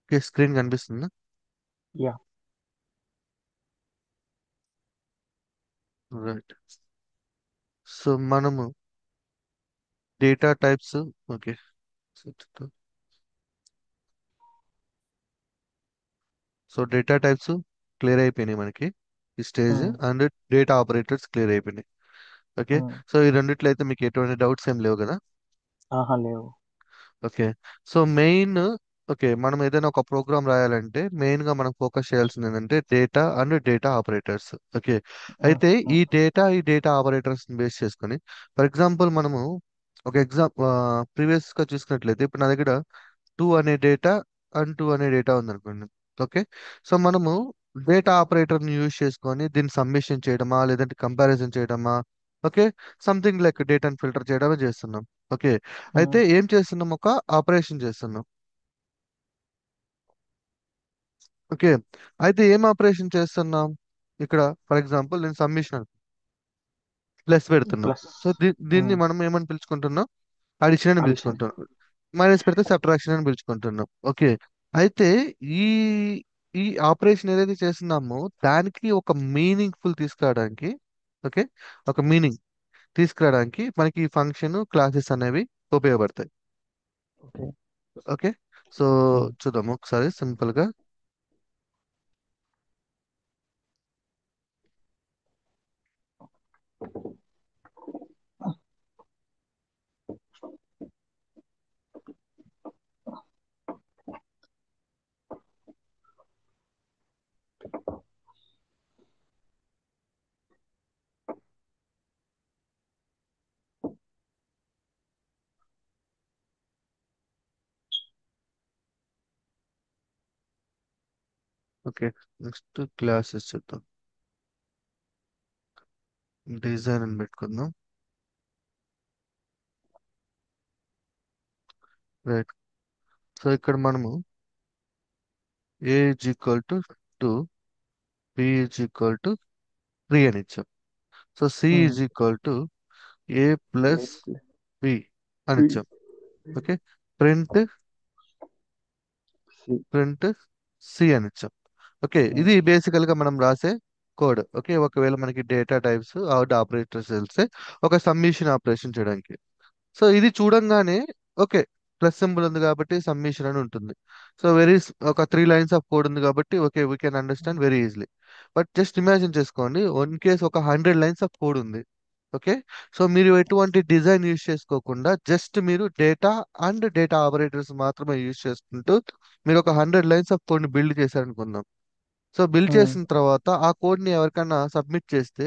Okay, screen కనిపిస్తుందా? Yeah. Right. So మనము data types. Okay. So data types clear అయిపోయినాయి మనకి ఈ stage, um, and data operators clear అయిపోయినాయి. ఓకే. ఉమ్. సో ఈ రెండిట్లో అయితే మీకు ఎటువంటి డౌట్స్ ఏం లేవు కదా? ఆహా, లేవు. ఓకే. సో మెయిన్, ఓకే, మనం ఏదైనా ఒక ప్రోగ్రామ్ రాయాలంటే మెయిన్ గా మనం ఫోకస్ చేయాల్సింది ఏంటంటే data and data operators. Okay. Um, అయితే ఉమ్, ఈ డేటా ఆపరేటర్స్ బేస్ చేసుకొని, ఫర్ ఎగ్జాంపుల్ మనము ఒక ప్రీవియస్ గా చూసుకున్నట్లయితే ఇప్పుడు నా దగ్గర టూ అనే డేటా అండ్ టూ అనే డేటా ఉందనుకోండి. ఓకే. సో మనము డేటా ఆపరేటర్ని యూజ్ చేసుకొని దీన్ని సబ్మిషన్ చేయడమా లేదంటే కంపారిజన్ చేయడమా, ఓకే, సంథింగ్ లైక్ డేటాను ఫిల్టర్ చేయడమే చేస్తున్నాం. ఓకే. ఉమ్, అయితే ఏం చేస్తున్నాం, ఒక ఆపరేషన్ చేస్తున్నాం. ఓకే. అయితే ఏం ఆపరేషన్ చేస్తున్నాం ఇక్కడ? ఫర్ ఎగ్జాంపుల్ నేను సబ్మిషన్ ప్లస్ పెడుతున్నాం. ప్లస్. సో దీన్ని మనం ఏమని పిలుచుకుంటున్నాం? అడిషన్ అని అడిషన్. పిలుచుకుంటున్నాం. మైనస్ పెడితే సబ్ట్రాక్షన్ అని పిలుచుకుంటున్నాం. ఓకే. అయితే ఈ ఈ ఆపరేషన్ ఏదైతే చేస్తున్నామో దానికి ఒక మీనింగ్ఫుల్ తీసుకురావడానికి, ఓకే, ఒక మీనింగ్ తీసుకురావడానికి మనకి ఈ ఫంక్షన్ క్లాసెస్ అనేవి ఉపయోగపడతాయి. ఓకే. ఓకే. సో ఉమ్, చూద్దాము ఒకసారి సింపుల్ గా. ఓకే. నెక్స్ట్ క్లాసెస్ చూద్దాం. డిజైన్ అని పెట్టుకుందాం. రైట్. సో ఇక్కడ మనము A is equal to 2, B is equal to 3 అని ఇచ్చాం. So C um. Is equal to A A plus plus B అని బి. ఇచ్చాం. Okay. Print C. Print C అని ఇచ్చాం. ఓకే. ఉమ్, ఇది బేసికల్ గా మనం రాసే కోడ్. ఓకే. ఒకవేళ మనకి డేటా టైప్స్ అవుట్ ఆపరేటర్స్ తెలిస్తే ఒక సబ్మిషన్ ఆపరేషన్ చేయడానికి. సో ఇది చూడంగానే, ఓకే, ప్లస్ సింబల్ ఉంది కాబట్టి సబ్మిషన్ అని ఉంటుంది. సో ఒక 3 లైన్స్ ఆఫ్ కోడ్ ఉంది కాబట్టి okay, we can understand very easily. But just imagine చేసుకోండి, వన్ కేస్ ఒక 100 లైన్స్ ఆఫ్ కోడ్ ఉంది. ఓకే. సో మీరు ఎటువంటి డిజైన్ యూజ్ చేసుకోకుండా జస్ట్ మీరు డేటా అండ్ డేటా ఆపరేటర్స్ మాత్రమే యూజ్ చేసుకుంటూ మీరు ఒక 100 లైన్స్ ఆఫ్ కోడ్ని బిల్డ్ చేశారనుకుందాం. సో బిల్డ్ ఉమ్, చేసిన తర్వాత ఆ కోడ్ని ఎవరికైనా సబ్మిట్ చేస్తే,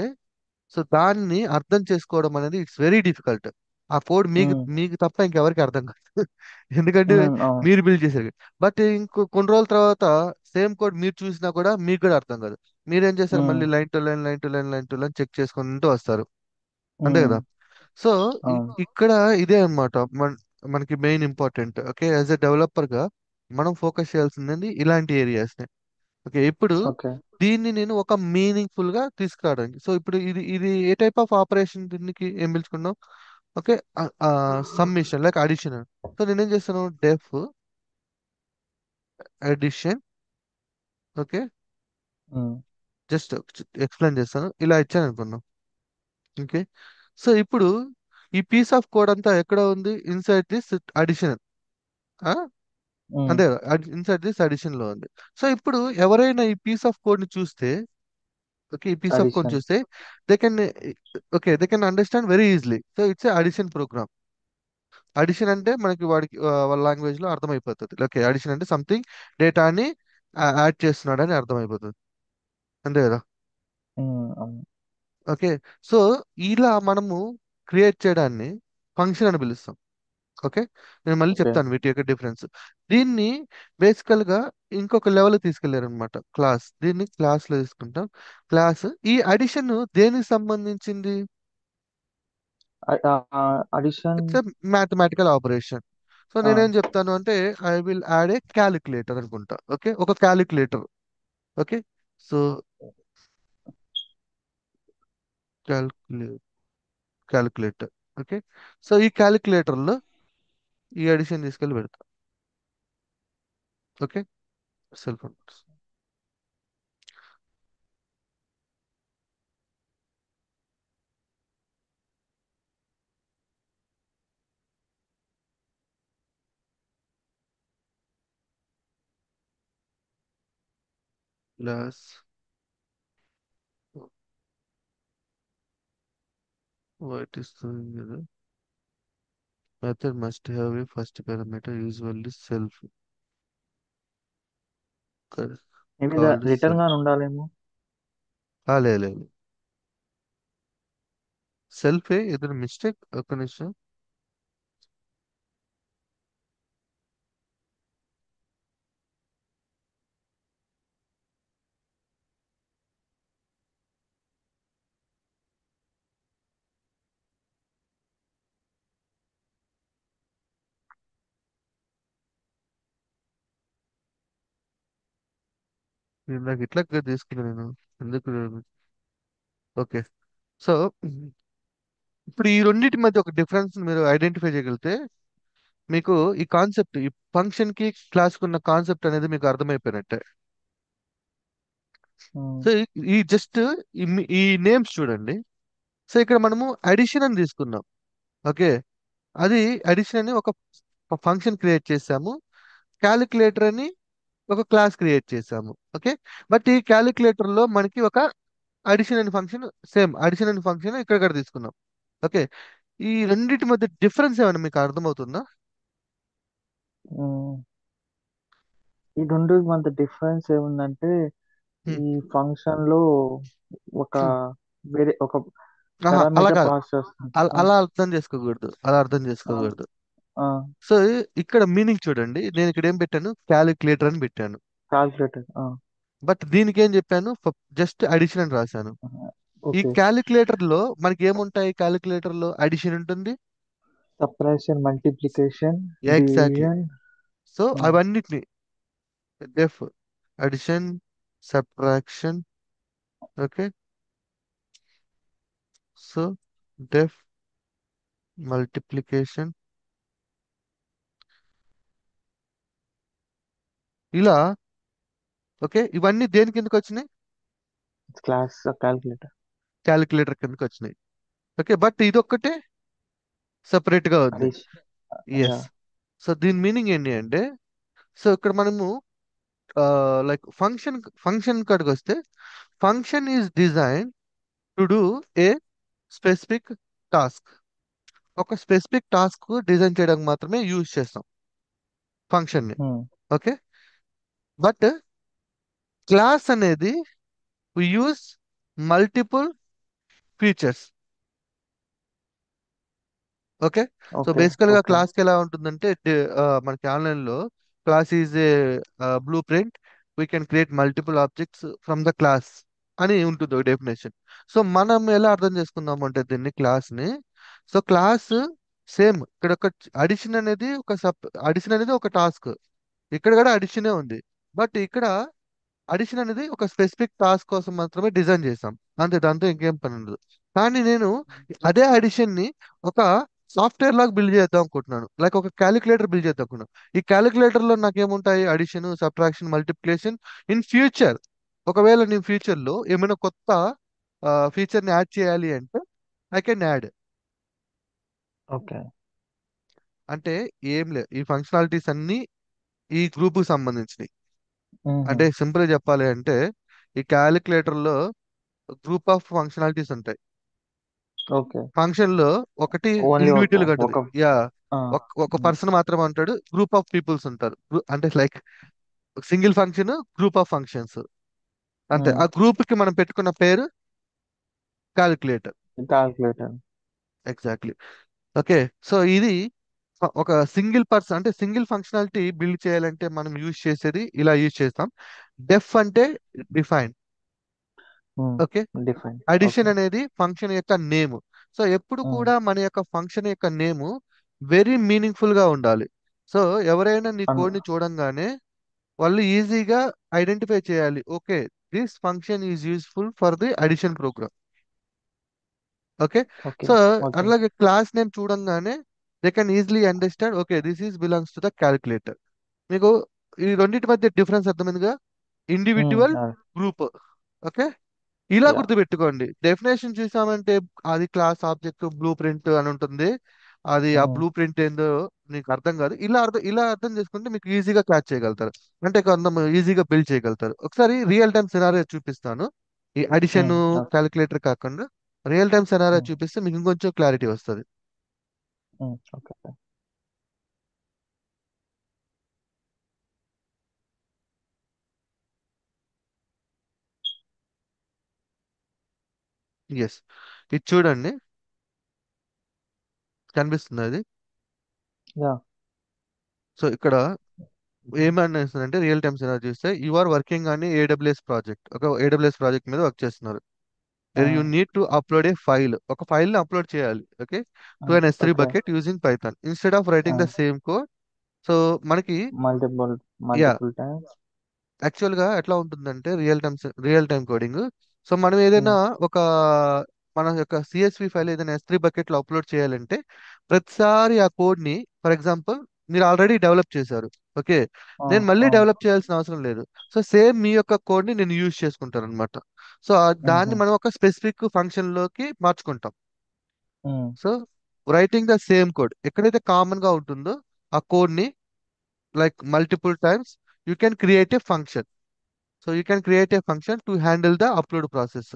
సో దాన్ని అర్థం చేసుకోవడం అనేది ఇట్స్ వెరీ డిఫికల్ట్. ఆ కోడ్ మీకు ఉమ్, మీకు తప్ప ఇంకెవరికి అర్థం కాదు. ఎందుకంటే ఉమ్. అవును. మీరు బిల్డ్ చేశారు. బట్ ఇంకో కొన్ని రోజుల తర్వాత సేమ్ కోడ్ మీరు చూసినా కూడా మీకు కూడా అర్థం కాదు. మీరేం చేస్తారు, ఉమ్, మళ్ళీ line to line, line to line, line to line check చేసుకుంటూ వస్తారు. అంతే ఉమ్. కదా? సో అవును. ఇక్కడ ఇదే అన్నమాట మనకి main important. Okay. As a developer గా మనం ఫోకస్ చేయాల్సింది ఇలాంటి ఏరియాస్. ఓకే. ఇప్పుడు ఓకే. దీన్ని నేను ఒక మీనింగ్ఫుల్ గా తీసుకురావడానికి, సో ఇప్పుడు ఇది ఇది ఏ టైప్ ఆఫ్ ఆపరేషన్, దీనికి ఏం పిలుచుకున్నాం? Okay. Summation like addition. So నేనేం చేస్తాను, def addition. Okay. Um, just explain చేస్తాను, ఇలా ఇచ్చాను అనుకున్నాం. ఓకే. సో ఇప్పుడు ఈ పీస్ ఆఫ్ కోడ్ అంతా ఎక్కడ ఉంది? Inside this addition. ఉమ్. అంతే కదా, ఇన్సైడ్ దిస్ అడిషన్ లో ఉంది. సో ఇప్పుడు ఎవరైనా ఈ పీస్ ఆఫ్ కోడ్ ని చూస్తే, ఓకే, ఈ పీస్ ఆఫ్ కోడ్ అడిషన్. చూస్తే they can, okay, they can understand very easily. So it's addition program. Addition అంటే మనకి వాడికి వాళ్ళ లాంగ్వేజ్ లో అర్థమైపోతుంది. ఓకే, అడిషన్ అంటే సంథింగ్ డేటాని యాడ్ చేస్తున్నాడు అని అర్థమైపోతుంది. అంతే కదా? అవును. ఓకే. సో ఇలా మనము క్రియేట్ చేయడాన్ని ఫంక్షన్ అని పిలుస్తాం. ఓకే. నేను మళ్ళీ ఓకే. చెప్తాను వీటి యొక్క డిఫరెన్స్. దీన్ని బేసికల్ గా ఇంకొక లెవెల్ తీసుకెళ్లారు అనమాట. దీన్ని క్లాస్ లో తీసుకుంటాం. క్లాస్ ఈ అడిషన్ దేనికి సంబంధించింది? Addition. It's a mathematical operation. So నేనేం చెప్తాను అంటే I will add a calculator అనుకుంటా. ఓకే, ఒక క్యాలిక్యులేటర్. ఓకే. సో క్యాలిక్యులే క్యాలిక్యులేటర్. ఓకే. సో ఈ క్యాలిక్యులేటర్ లో ఈ అడిషన్ తీసుకెళ్ళి పెడతా. Okay. Cell phone. Class what is the method must have a first parameter, usually self, maybe called return self. గాని ఉండాలేమో. లేదు లేదు, సెల్ఫ్ ఏదైనా మిస్టేక్, ఒక్క నిమిషం. నేను నాకు ఇట్లా తీసుకున్నాను నేను, ఎందుకు? ఓకే. సో ఇప్పుడు ఈ రెండింటి మధ్య ఒక డిఫరెన్స్ మీరు ఐడెంటిఫై చేయగలిగితే మీకు ఈ కాన్సెప్ట్, ఈ ఫంక్షన్ కి క్లాస్ కు ఉన్న కాన్సెప్ట్ అనేది మీకు అర్థమైపోయినట్టే. ఉమ్, సో ఈ జస్ట్ ఈ నేమ్స్ చూడండి. సో ఇక్కడ మనము అడిషన్ అని తీసుకున్నాం. ఓకే. అది అడిషన్ అని ఒక ఫంక్షన్ క్రియేట్ చేసాము. క్యాలిక్యులేటర్ అని ఒక క్లాస్ క్రియేట్ చేసాము. ఓకే. బట్ ఈ క్యాలిక్యులేటర్ లో మనకి ఒక అడిషన్ అనే ఫంక్షన్, సేమ్ అడిషన్ అనే ఫంక్షన్ ఇక్కడ కూడా తీసుకున్నాం. ఓకే. ఈ రెండింటి మధ్య డిఫరెన్స్ ఏమైనా మీకు అర్థమవుతుందా? ఉమ్. ఈ రెండు మధ్య డిఫరెన్స్ ఏముందంటే హ్మ్. ఈ ఫంక్షన్ లో ఒక హ్మ్. వేరే ఒక ఆహా, అలా పారామీటర్ కాదు. పాస్ చేస్తుంది. అలా అర్థం చేసుకోకూడదు, అలా అర్థం చేసుకోకూడదు. సో ఇక్కడ మీనింగ్ చూడండి, నేను ఇక్కడ ఏం పెట్టాను, క్యాలిక్యులేటర్ అని పెట్టాను. కాల్కులేటర్. బట్ దీనికి ఏం చెప్పాను, జస్ట్ అడిషన్ అని రాశాను. ఈ ఓకే. క్యాలిక్యులేటర్ లో మనకి ఏముంటాయి, క్యాలిక్యులేటర్ లో అడిషన్ ఉంటుంది. సప్రాక్షన్, మల్టిప్లికేషన్, ఎగ్జాక్ట్లీ. డివిజన్. సో అవన్నిటిని, డెఫ్, అడిషన్, సబ్ట్రాక్షన్. ఓకే. సో డెఫ్, మల్టిప్లికేషన్, ఇలా. ఓకే. ఇవన్నీ దేని కిందకి వచ్చినాయి? Class calculator. క్యాలిక్యులేటర్ కిందకి వచ్చినాయి. ఓకే. బట్ ఇదొక్కటే సపరేట్ గా ఉంది. అడిషన్. యా. ఎస్. సో దీని మీనింగ్ ఏంటి అంటే, సో ఇక్కడ మనము లైక్ ఫంక్షన్ కాడికి వస్తే, function is design to do a specific task. ఒక స్పెసిఫిక్ టాస్క్ డిజైన్ చేయడానికి మాత్రమే యూజ్ చేస్తాం ఫంక్షన్ ని. ఓకే. బట్ క్లాస్ అనేది use multiple features. Okay. So okay. బేసికల్ గా ఓకే. క్లాస్ కి ఎలా ఉంటుందంటే, మనకి ఆన్లైన్ లో class is a blue print, we can create multiple objects from the class అని ఉంటుంది ఒక డెఫినేషన్. సో మనం ఎలా అర్థం చేసుకుందాం అంటే దీన్ని, క్లాస్ ని. సో క్లాస్ సేమ్ ఇక్కడ ఒక అడిషన్ అనేది ఒక టాస్క్. ఇక్కడ కూడా అడిషనే ఉంది. బట్ ఇక్కడ అడిషన్ అనేది ఒక స్పెసిఫిక్ టాస్క్ కోసం మాత్రమే డిజైన్ చేసాం. అంతే, దాంతో ఇంకేం పని ఉండదు. కానీ నేను అదే అడిషన్ ని ఒక సాఫ్ట్వేర్ లాగా బిల్డ్ చేద్దాం అనుకుంటున్నాను, లైక్ ఒక క్యాలిక్యులేటర్ బిల్డ్ చేద్దాం అనుకున్నాను. ఈ క్యాలిక్యులేటర్ లో నాకేముంటాయి, addition, subtraction, multiplication. In future, ఒకవేళ నేను ఫ్యూచర్ లో ఏమైనా కొత్త ఫీచర్ ని యాడ్ చేయాలి అంటే ఐ కెన్ యాడ్. ఓకే. అంటే ఏం లేదు, ఈ ఫంక్షనాలిటీస్ అన్ని ఈ గ్రూప్ కి సంబంధించినవి. మ్మ్. అంటే సింపుల్ గా చెప్పాలి అంటే, ఈ క్యాలిక్యులేటర్ లో గ్రూప్ ఆఫ్ ఫంక్షనాలిటీస్ ఉంటాయి. ఓకే. ఫంక్షన్ లో ఒకటి ఓన్లీ ఒక ఇండివిజువల్ గా ఉంటుంది. ఒక యా. ఆ, ఒక మ్మ్. పర్సన్ మాత్రమే ఉంటాడు, గ్రూప్ ఆఫ్ పీపుల్స్ ఉంటారు. అంటే like single function, group of functions. అంతే. మ్మ్. ఆ గ్రూప్ కి మనం పెట్టుకున్న పేరు calculator. Calculator. Exactly. Okay. So ఇది ఒక సింగిల్ పర్సన్, అంటే సింగిల్ ఫంక్షనాలిటీ బిల్డ్ చేయాలంటే మనం యూజ్ చేసేది ఇలా యూజ్ చేస్తాం. డెఫ్ అంటే define. Okay. Different. Okay. Addition అనేది ఫంక్షన్ యొక్క నేమ్. సో ఎప్పుడు మ్మ్. కూడా మన యొక్క ఫంక్షన్ యొక్క నేమ్ వెరీ మీనింగ్ఫుల్ గా ఉండాలి. సో ఎవరైనా నీ అన్ కోడ్ ని చూడంగానే వాళ్ళు ఈజీగా ఐడెంటిఫై చేయాలి, okay, this function is useful for the addition program. Okay. Okay. So okay. అట్లాగే క్లాస్ నేమ్ చూడంగానే they can easily understand, okay, this is belongs to the calculator. మీకు ఈ రెండింటి మధ్య డిఫరెన్స్ అర్థమైందిగా, ఇండివిజువల్, Yeah. గ్రూప్. ఓకే, ఇలా Yeah. గుర్తుపెట్టుకోండి. Definition చూసామంటే అది క్లాస్ ఆబ్జెక్ట్ బ్లూ ప్రింట్ అని ఉంటుంది. అది ఆ Mm. బ్లూ ప్రింట్ ఏందో నీకు అర్థం కాదు. ఇలా అర్థం చేసుకుంటే మీకు ఈజీగా క్యాచ్ చేయగలుగుతారు. అంటే కొంత ఈజీగా బిల్డ్ చేయగలుగుతారు. ఒకసారి రియల్ టైం సినారియో చూపిస్తాను. ఈ అడిషన్ Okay. క్యాలిక్యులేటర్ కాకుండా రియల్ టైం సినారియో Mm. చూపిస్తే మీకు ఇంకొంచెం క్లారిటీ వస్తుంది. Okay. ఎస్, ఇది చూడండి, కనిపిస్తుంది అది. Yeah. సో ఇక్కడ ఏమనిస్తుందంటే రియల్ టైమ్ సినారియో చూస్తే యు ఆర్ వర్కింగ్ అని ఏడబ్ల్యూఎస్ ప్రాజెక్ట్, ఒక ఏడబ్ల్యూఎస్ ప్రాజెక్ట్ మీద వర్క్ చేస్తున్నారు. You Uh, need to upload a file, ఒక ఫైల్ ని అప్లోడ్ చేయాలి. Okay, to an S three okay. Bucket using Python instead of writing the Uh, same code. So మనకి, multiple yeah, multiple times. Actual గా ఎట్లా ఉంటుందంటే real time coding. So మనం ఏదైనా Mm. ఒక మన యొక్క సిఎస్వి ఫైల్ ఏదైనా S3 బకెట్ లో అప్లోడ్ చేయాలంటే ప్రతిసారి ఆ కోడ్ ని, ఫర్ ఎగ్జాంపుల్, మీరు ఆల్రెడీ డెవలప్ చేశారు. ఓకే, నేను మళ్ళీ Uh. డెవలప్ చేయాల్సిన అవసరం లేదు. సో సేమ్ మీ యొక్క కోడ్ ని నేను యూజ్ చేసుకుంటాను అనమాట. సో దాన్ని Mm-hmm. మనం ఒక స్పెసిఫిక్ ఫంక్షన్ లోకి మార్చుకుంటాం. Mm. So writing the same code ఎక్కడైతే కామన్ గా ఉంటుందో ఆ కోడ్ ని, like multiple times, you can create a function. So you can create a function to handle the upload process.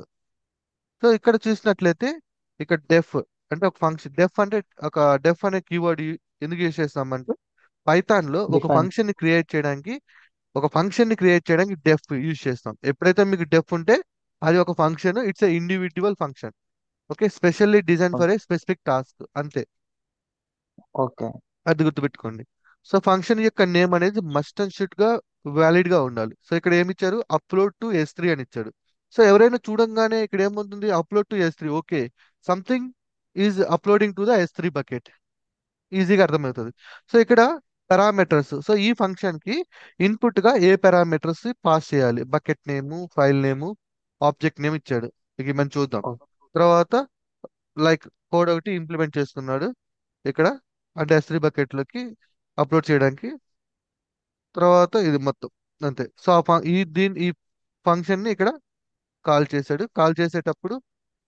So ఇక్కడ చూసినట్లయితే ఇక్కడ డెఫ్ అంటే ఒక ఫంక్షన్. డెఫ్ అనే కీవర్డ్ ఎందుకు యూజ్ చేస్తామంటే పైథాన్ లో Define. ఒక ఫంక్షన్ ని క్రియేట్ చేయడానికి డెఫ్ యూజ్ చేస్తాం. ఎప్పుడైతే మీకు డెఫ్ ఉంటే అది ఒక function, it's a individual function. Okay, specially design O- for a specific task అంతే. Okay. అది గుర్తుపెట్టుకోండి. సో ఫంక్షన్ యొక్క నేమ్ అనేది మస్ట్ అండ్ షుడ్ గా వ్యాలిడ్ గా ఉండాలి. సో ఇక్కడ ఏమి ఇచ్చారు, అప్లోడ్ టు S3 అని ఇచ్చాడు. సో ఎవరైనా చూడంగానే ఇక్కడ ఏముంటుంది, upload to S3. Okay, something is uploading to the S3 bucket, ఈజీగా అర్థమవుతుంది. సో ఇక్కడ పారామీటర్స్, సో ఈ ఫంక్షన్ కి ఇన్పుట్ గా ఏ పారామీటర్స్ పాస్ చేయాలి, బకెట్ నేము, ఫైల్ నేము, ఆబ్జెక్ట్ నేమ్ ఇచ్చాడు. ఇక మనం చూద్దాం. O- తర్వాత లైక్ కోడ్ ఒకటి ఇంప్లిమెంట్ చేస్తున్నాడు ఇక్కడ, అంటే S3 బకెట్ లోకి అప్లోడ్ చేయడానికి. తర్వాత ఇది మొత్తం అంతే. సో ఈ ఫంక్షన్ ని ఇక్కడ కాల్ చేశాడు. కాల్ చేసేటప్పుడు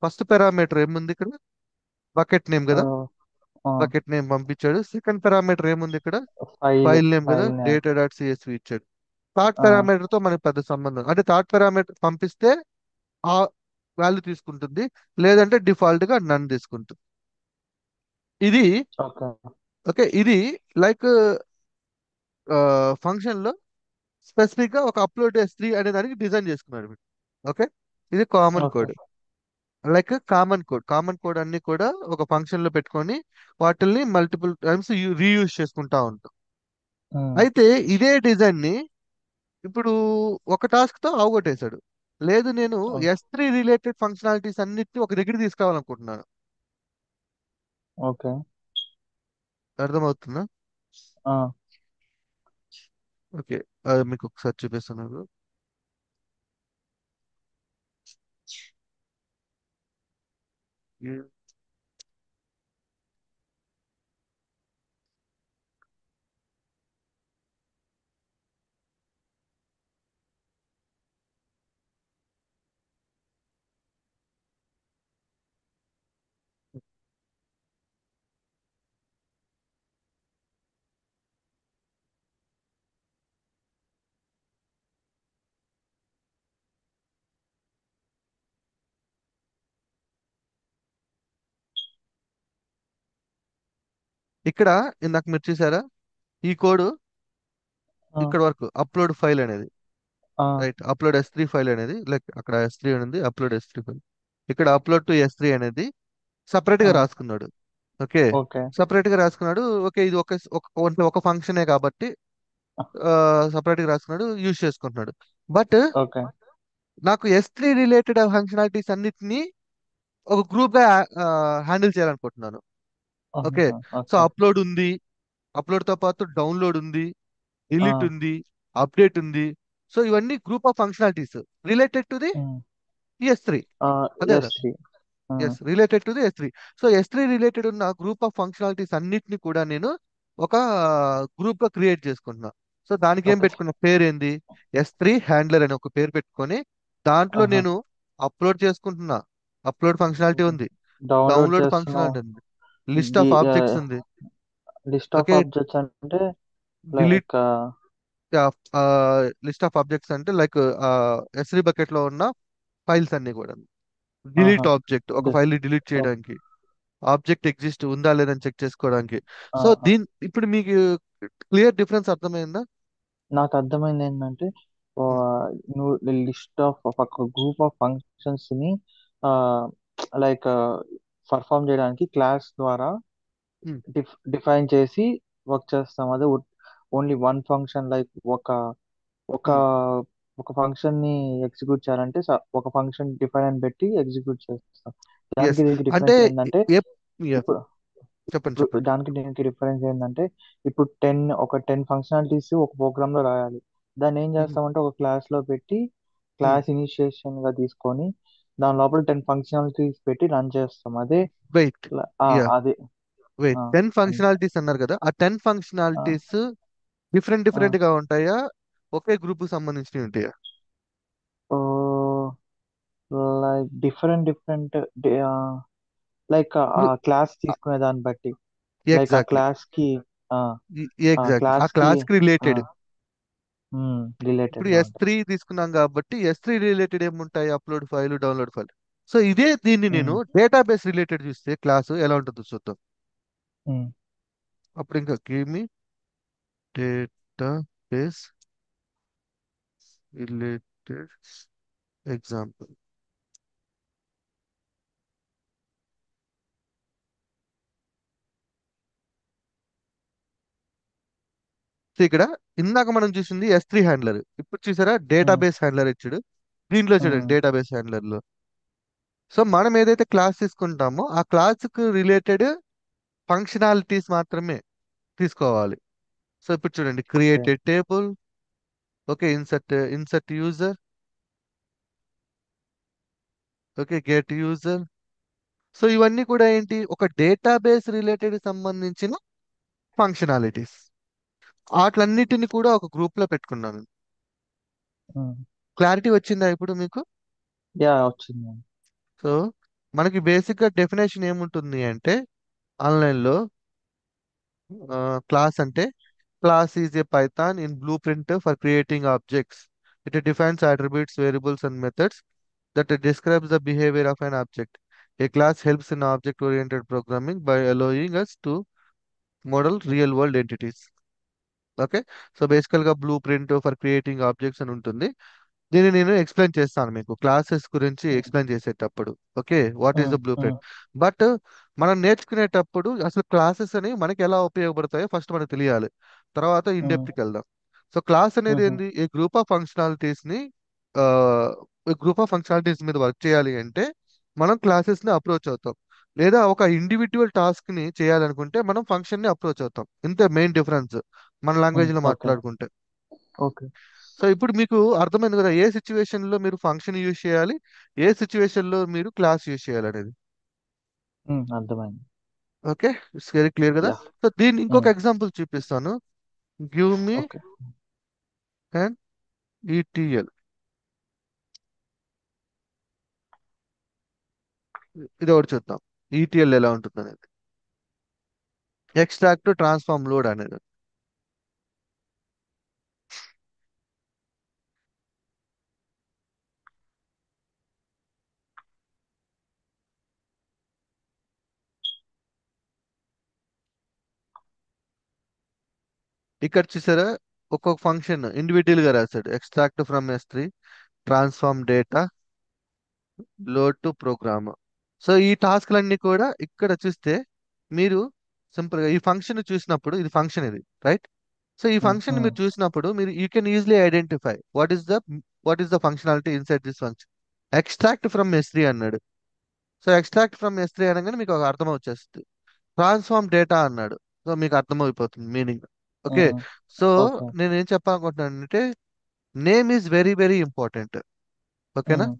ఫస్ట్ పారామీటర్ ఏముంది ఇక్కడ, బకెట్ నేమ్ కదా, uh, uh, బకెట్ నేమ్ పంపించాడు. సెకండ్ పారామీటర్ ఏముంది ఇక్కడ, file ఫైల్ నేమ్ కదా, file name. Data dot CSV ఇచ్చాడు. థర్డ్ Uh, పారామీటర్ తో మనకి పెద్ద సంబంధం, అంటే థర్డ్ పారామీటర్ పంపిస్తే ఆ వాల్యూ తీసుకుంటుంది, లేదంటే డిఫాల్ట్ గా నన్ తీసుకుంటుంది. ఇది, okay. ఓకే, ఇది లైక్ ఫంక్షన్ లో స్పెసిఫిక్ గా ఒక అప్లోడ్ S3 అనే దానికి డిజైన్ చేసుకున్నాడు వీడు. ఓకే, ఇది common Okay. Code. Like common code అన్ని కూడా ఒక ఫంక్షన్ లో పెట్టుకొని వాటిల్ని మల్టిపుల్ టైమ్స్ రీయూజ్ చేసుకుంటా ఉంటాం. Mm. అయితే ఇదే డిజైన్ ని ఇప్పుడు ఒక టాస్క్ తో అవగొట్టేశాడు. లేదు, నేను O- S3 రిలేటెడ్ ఫంక్షనాలిటీస్ అన్నిటిని ఒక దగ్గర తీసుకురావాలనుకుంటున్నాను. Okay. అర్థమవుతుందా? Uh, ఓకే, అది మీకు ఒకసారి చూపిస్తున్నాను. ఇక్కడ ఇందాక మీరు చూసారా, ఈ కోడ్ uh, ఇక్కడ వరకు అప్లోడ్ ఫైల్ అనేది, uh, right, upload S3 file అనేది, లైక్ అక్కడ S3 అనేది అప్లోడ్ S3 ఫైల్, ఇక్కడ అప్లోడ్ టు S3 అనేది సపరేట్ గా uh, రాసుకున్నాడు. Okay, okay. సపరేట్ గా రాసుకున్నాడు. ఓకే, ఇది ఒక ఫంక్షనే కాబట్టి సపరేట్ గా రాసుకున్నాడు, యూజ్ చేసుకుంటున్నాడు. But Okay. నాకు S3 రిలేటెడ్ ఫంక్షనాలిటీస్ అన్నిటిని ఒక గ్రూప్ గా హ్యాండిల్ చేయాలనుకుంటున్నాను. Okay, so Okay. అప్లోడ్ ఉంది, అప్లోడ్ తో పాటు డౌన్లోడ్ ఉంది, డిలీట్ Uh, ఉంది, అప్డేట్ ఉంది. సో ఇవన్నీ group of functionalities related to the mm. S3. అదే Yes, కదా, three. Uh, yes, related to the S3. So S3 related ఉన్న గ్రూప్ ఆఫ్ ఫంక్షనాలిటీస్ అన్నిటిని కూడా నేను ఒక గ్రూప్ గా క్రియేట్ చేసుకుంటున్నా. సో దానికి ఏం ఓకే. పెట్టుకున్న పేరు ఏంది, S3 హ్యాండ్లర్ అని ఒక పేరు పెట్టుకొని దాంట్లో ఆహా. నేను అప్లోడ్ చేసుకుంటున్నా. అప్లోడ్ ఫంక్షనాలిటీ ఉంది, డౌన్లోడ్ డౌన్లోడ్ చేస్తున్నావు. ఫంక్షనాలిటీ ఉంది, లిస్ట్ ఆఫ్ ఆబ్జెక్ట్స్ ఉంది. లిస్ట్ ఆఫ్ ఓకే, ఆబ్జెక్ట్స్ అంటే delete like. List of objects అంటే లైక్ S3 బకెట్ లో ఉన్న ఫైల్స్ అన్ని కూడా. ఆహా. డిలీట్ ఆబ్జెక్ట్, ఒక డి- ఫైల్ ని డిలీట్ ఓకే. చేయడానికి. ఆబ్జెక్ట్ ఎగ్జిస్ట్ ఉందా లేదని చెక్ చేసుకోవడానికి. సో ఆహా. ఇప్పుడు మీకు క్లియర్ డిఫరెన్స్ అర్థమైందా? నాకు అర్థమైంది ఏంటంటే, ఆ, ఉమ్, నువ్వు లిస్ట్ ఆఫ్ ఒక గ్రూప్ ఆఫ్ ఫంక్షన్స్ ని లైక్ పర్ఫామ్ చేయడానికి క్లాస్ ద్వారా ఉమ్, డిఫైన్ చేసి వర్క్ చేస్తాం. అదే ఓన్లీ వన్ ఫంక్షన్ లైక్ ఒక ఒక ఉమ్. ఒక ఫంక్షన్ ని ఎగ్జిక్యూట్ చేయాలంటే ఒక ఫంక్షన్ డిఫైన్ అని పెట్టి ఎగ్జిక్యూట్ చేస్తాం. ఎస్, దానికి దీనికి అంటే డిఫరెన్స్ ఏంటంటే, ఏ yeah, ఇప్పుడు చెప్పండి ఇప్పుడు చెప్పండి. దానికి దీనికి డిఫరెన్స్ ఏంటంటే, ఇప్పుడు టెన్ ఫంక్షనాలిటీస్ ఒక ప్రోగ్రామ్ లో రాయాలి. దాన్ని ఏం ఉమ్, చేస్తామంటే ఒక క్లాస్ లో పెట్టి ఉమ్. క్లాస్ ఇనిషియేషన్ గా తీసుకొని దాని లోపల 10 ఫంక్షనాలిటీస్ పెట్టి రన్ చేస్తాం. అదే వెయిట్, యా, అదే. వెయిట్, ఆ, 10 అన్- ఫంక్షనాలిటీస్ అన్నారు కదా, ఆ 10 ఆ, ఫంక్షనాలిటీస్ డిఫరెంట్ ఆ. డిఫరెంట్ గా ఉంటాయా, ఒకే గ్రూప్ సంబంధించినవి ఉంటాయా? ఓ, లైక్ డిఫరెంట్ డిఫరెంట్ లైక్ ఆ క్లాస్ తీసుకునే దాన్ని బట్టి, లైక్ ఆ ఎగ్జాక్ట్లీ, క్లాస్ కి ఆ ఆ ఎగ్జాక్ట్లీ ఆ క్లాస్ కి క్లాస్ కి రిలేటెడ్. ఇప్పుడు రిలేటెడ్ గా ఉంటాయి. S3 తీసుకున్నాం కాబట్టి S3 రిలేటెడ్ ఏముంటాయి, upload file, download file. So ఇదే దీన్ని నేను ఉమ్, డేటాబేస్ రిలేటెడ్ చూస్తే క్లాసు ఎలా ఉంటుందో చూద్దాం. ఉమ్, అప్పుడు ఇంకా give me database related example. So ఇక్కడ ఇందాక మనం చూసింది S3 హ్యాండ్లర్, ఇప్పుడు చూసారా ఉమ్, డేటాబేస్ హ్యాండ్లర్ ఇచ్చాడు. దీంట్లో చూడండి ఉమ్, డేటాబేస్ హ్యాండ్లర్ లో. సో మనం ఏదైతే క్లాస్ తీసుకుంటామో ఆ క్లాస్ కు రిలేటెడ్ ఫంక్షనాలిటీస్ మాత్రమే తీసుకోవాలి. సో ఇప్పుడు చూడండి okay. Created table, okay, insert user, okay, get user. So ఇవన్నీ కూడా ఏంటి, ఒక డేటాబేస్ రిలేటెడ్ సంబంధించిన ఫంక్షనాలిటీస్. వాటిలన్నిటిని కూడా ఒక గ్రూప్ లో పెట్టుకున్నాను. ఉమ్. క్లారిటీ వచ్చిందా ఇప్పుడు మీకు? యా, వచ్చింది. సో మనకి బేసిక్ గా డెఫినేషన్ ఏముంటుంది అంటే ఆన్లైన్ లో, క్లాస్ అంటే class is a Python in blue print for creating objects. It defines attributes, variables and methods that describes the behavior of an object. A class helps in object-oriented programming by allowing us to model real-world entities. Okay, so బేసికల్ గా blue print for creating objects అని ఉంటుంది. దీన్ని నేను explain చేస్తాను మీకు classes గురించి ఉమ్, explain చేసేటప్పుడు. Okay, what is um, the blue um, print. But మనం నేర్చుకునేటప్పుడు అసలు క్లాసెస్ అని మనకి ఎలా ఉపయోగపడతాయో ఫస్ట్ మనకు తెలియాలి, తర్వాత ఇన్ ఉమ్, డెప్త్కి వెళ్దాం. సో క్లాస్ అనేది ఉమ్, ఏంది, ఈ గ్రూప్ ఆఫ్ ఫంక్షనాలిటీస్ ని గ్రూప్ ఆఫ్ ఫంక్షనాలిటీస్ మీద వర్క్ చేయాలి అంటే మనం క్లాసెస్ ని అప్రోచ్ అవుతాం. లేదా ఒక ఇండివిజువల్ టాస్క్ ని చేయాలనుకుంటే మనం ఫంక్షన్ ని అప్రోచ్ అవుతాం. ఇంతే మెయిన్ డిఫరెన్స్ మన ఉమ్. లాంగ్వేజ్ లో ఓకే. మాట్లాడుకుంటే. ఓకే. సో ఇప్పుడు మీకు అర్థమైంది కదా ఏ సిచ్యువేషన్ లో మీరు ఫంక్షన్ యూజ్ చేయాలి, ఏ సిచ్యువేషన్ లో మీరు క్లాస్ యూజ్ చేయాలి అనేది. అర్థమైంది. ఓకే, ఇట్స్ వెరీ క్లియర్ కదా. యా. సో దీన్ని ఇంకొక ఉమ్. ఎగ్జాంపుల్ చూపిస్తాను. Give me okay. And ETL. ఇది ఒకటి చూద్దాం, ఈటీఎల్ ఎలా ఉంటుంది అనేది. ఎక్స్ట్రాక్ట్ ట్రాన్స్ఫార్మ్ లోడ్ అనేది. ఇక్కడ చూసారా ఒక్కొక్క ఫంక్షన్ ఇండివిజువల్ గా రాశాడు. Extract from S3, transform data, load to programme. So ఈ టాస్క్లన్నీ కూడా ఇక్కడ చూస్తే మీరు సింపుల్ గా ఈ ఫంక్షన్ చూసినప్పుడు ఇది ఫంక్షన్ ఇది, రైట్? సో ఈ ఉమ్, ఫంక్షన్ ఉమ్, మీరు చూసినప్పుడు మీరు you can easily identify what is the functionality inside this function. Extract from S3 అన్నాడు. సో ఎక్స్ట్రాక్ట్ ఫ్రమ్ S3 అనగానే మీకు ఒక అర్థం వచ్చేస్తుంది. ట్రాన్స్ఫార్మ్ డేటా అన్నాడు, సో మీకు అర్థమైపోతుంది meaning. Okay, um. So okay. నేను ఏం చెప్పాలనుకుంటున్నాను అంటే name is very very important. ఓకేనా? ఉమ్.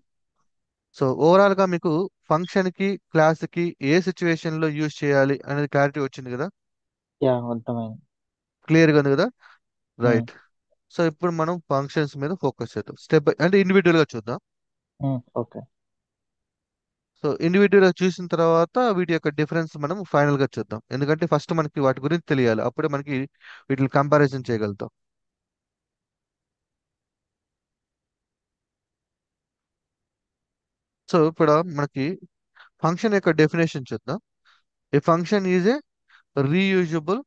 సో ఓవరాల్ గా మీకు ఫంక్షన్ కి క్లాస్ కి ఏ సిచ్యువేషన్ లో యూజ్ చేయాలి అనేది క్లారిటీ వచ్చింది కదా, యా, అర్థమైంది. క్లియర్ గా ఉంది కదా. ఉమ్. రైట్. సో ఇప్పుడు మనం ఫంక్షన్స్ మీద ఫోకస్ చేద్దాం, స్టెప్ బై అంటే ఇండివిజువల్ గా చూద్దాం. ఓకే. సో ఇండివిజువల్ గా చూసిన తర్వాత వీటి యొక్క డిఫరెన్స్ మనం ఫైనల్ గా చూద్దాం, ఎందుకంటే ఫస్ట్ మనకి వాటి గురించి తెలియాలి, అప్పుడే మనకి వీటిని కంపారిజన్ చేయగలుగుతాం. సో ఇప్పుడు మనకి ఫంక్షన్ యొక్క డెఫినేషన్ చూద్దాం. A function is a reusable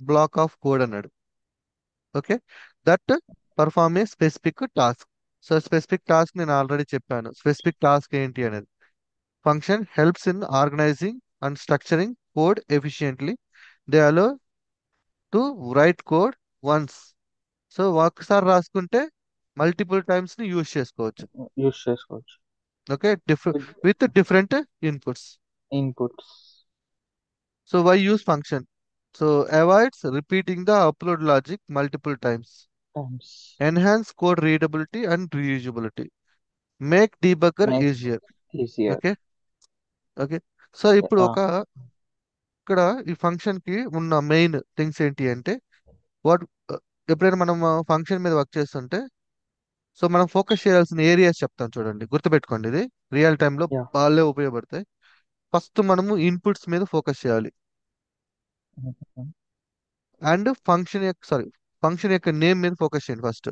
block of code అన్నాడు. Okay, that perform a specific task. So specific task నేను ఆల్రెడీ చెప్పాను, స్పెసిఫిక్ టాస్క్ ఏంటి అనేది. Function helps in organizing and structuring code efficiently. They allow to write code once. So ఒకసారి రాసుకుంటే multiple times ని use చేసుకోవచ్చు. Use చేసుకోవచ్చు. Okay, with different inputs. Inputs. So why use function? So avoids repeating the upload logic multiple times. Times. Enhance code readability and reusability. Make debugger make easier. Easier. Okay. Okay. So ఇప్పుడు ఇక్కడ ఈ function కి ఉన్న main things ఏంటి అంటే, what ఎప్పుడైనా మనం function మీద వర్క్ చేస్తుంటే, సో మనం ఫోకస్ చేయాల్సిన ఏరియాస్ చెప్తాం చూడండి, గుర్తుపెట్టుకోండి, ఇది రియల్ టైంలో యా. బాగా ఉపయోగపడతాయి. ఫస్ట్ మనము ఇన్పుట్స్ మీద ఫోకస్ చేయాలి. అండ్ ఫంక్షన్ యొక్క నేమ్ మీద ఫోకస్ చేయండి ఫస్ట్.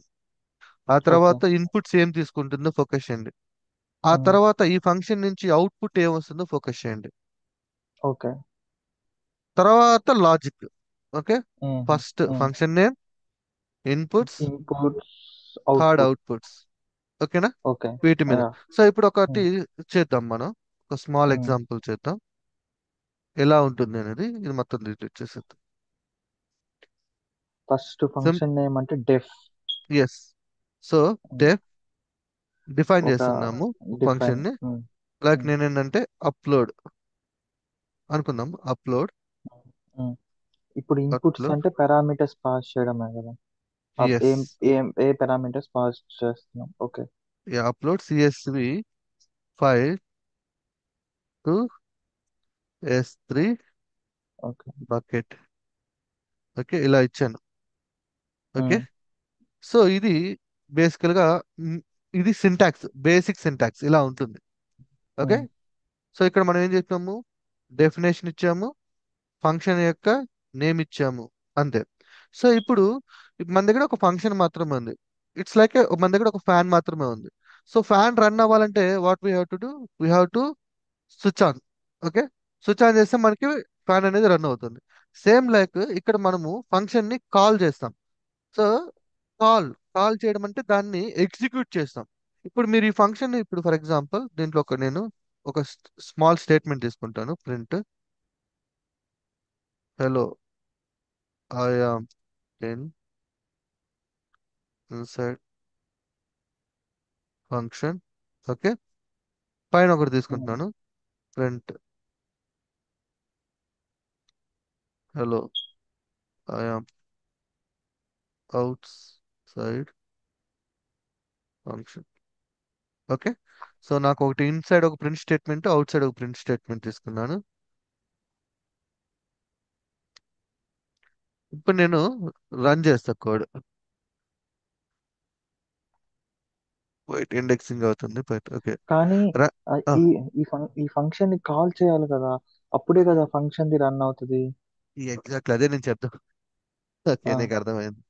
ఆ ఓకే. తర్వాత ఇన్పుట్స్ ఏం తీసుకుంటుందో ఫోకస్ చేయండి. ఆ తర్వాత ఈ ఫంక్షన్ నుంచి అవుట్పుట్ ఏం వస్తుందో ఫోకస్ చేయండి. ఓకే. తర్వాత logic. Okay, first function name, inputs, inputs, third output. Outputs. ఓకేనా, ఓకే. వీటి మీద. యా. సో ఇప్పుడు ఒకటి చేద్దాం మనం, ఒక స్మాల్ ఎగ్జాంపుల్ చేద్దాం ఎలా ఉంటుంది అనేది. ఇది మొత్తం డిలీట్ చేసేద్దాం. ఫస్ట్ సిమ్ ఫంక్షన్ నేమ్ అంటే డెఫ్. ఎస్. సో డిఫైన్ ఒక చేస్తున్నాము డిఫైన్. ఫంక్షన్ ని. లైక్ నేను ఏంటంటే అప్లోడ్ అనుకుందాం, అప్లోడ్ ఇప్పుడు ఇన్పుట్స్ అప్లోడ్ అంటే పారామీటర్స్ పాస్ చేయడమే కదా. ఎస్. ఏం ఏం ఏ పారామీటర్స్ పాస్ చేస్తున్నాం. Okay. Upload CSV file to S3 okay. Bucket. Okay, ఇలా ఇచ్చాను. ఓకే, సో ఇది బేసికల్ గా మ్, ఇది సింటాక్స్, బేసిక్ సింటాక్స్ ఇలా ఉంటుంది. ఓకే, సో ఇక్కడ మనం ఏం చెప్పాము, డెఫినేషన్ ఇచ్చాము, ఫంక్షన్ యొక్క నేమ్ ఇచ్చాము, అంతే. సో ఇప్పుడు మన దగ్గర ఒక ఫంక్షన్ మాత్రమే ఉంది. ఇట్స్ లైక్ మన దగ్గర ఒక ఫ్యాన్ మాత్రమే ఉంది. సో ఫ్యాన్ రన్ అవ్వాలంటే what we have to do, we have to switch on. Okay, switch on చేస్తే మనకి ఫ్యాన్ అనేది రన్ అవుతుంది. సేమ్ లైక్ ఇక్కడ మనము ఫంక్షన్ ని కాల్ చేస్తాం. సో కాల్ కాల్ చేయడం అంటే దాన్ని ఎగ్జిక్యూట్ చేస్తాం. ఇప్పుడు మీరు ఈ ఫంక్షన్ ఇప్పుడు ఫర్ ఎగ్జాంపుల్ దీంట్లో నేను ఒక స్మాల్ స్టేట్మెంట్ తీసుకుంటాను, print hello I am in inside function. Okay, పైన ఒకటి తీసుకుంటున్నాను, print hello I am outside function. Okay, so నాకు ఒకటి ఇన్సైడ్ ఒక ప్రింట్ స్టేట్మెంట్, అవుట్ సైడ్ ఒక ప్రింట్ స్టేట్మెంట్ తీసుకున్నాను. ఇప్పుడు నేను రన్ చేస్తా కోడ్. వెయిట్, ఇండెక్సింగ్ అవుతుంది బట్ ఓకే. కానీ ఈ ఈ ఫంక్షన్ ని కాల్ చేయాలి కదా. అప్పుడే కదా ఫంక్షన్ ది రన్ అవుతుంది. ఎగ్జాక్ట్లీ అదే నేను చెప్దాం. ఓకే, ఆ, నీకు అర్థమైంది.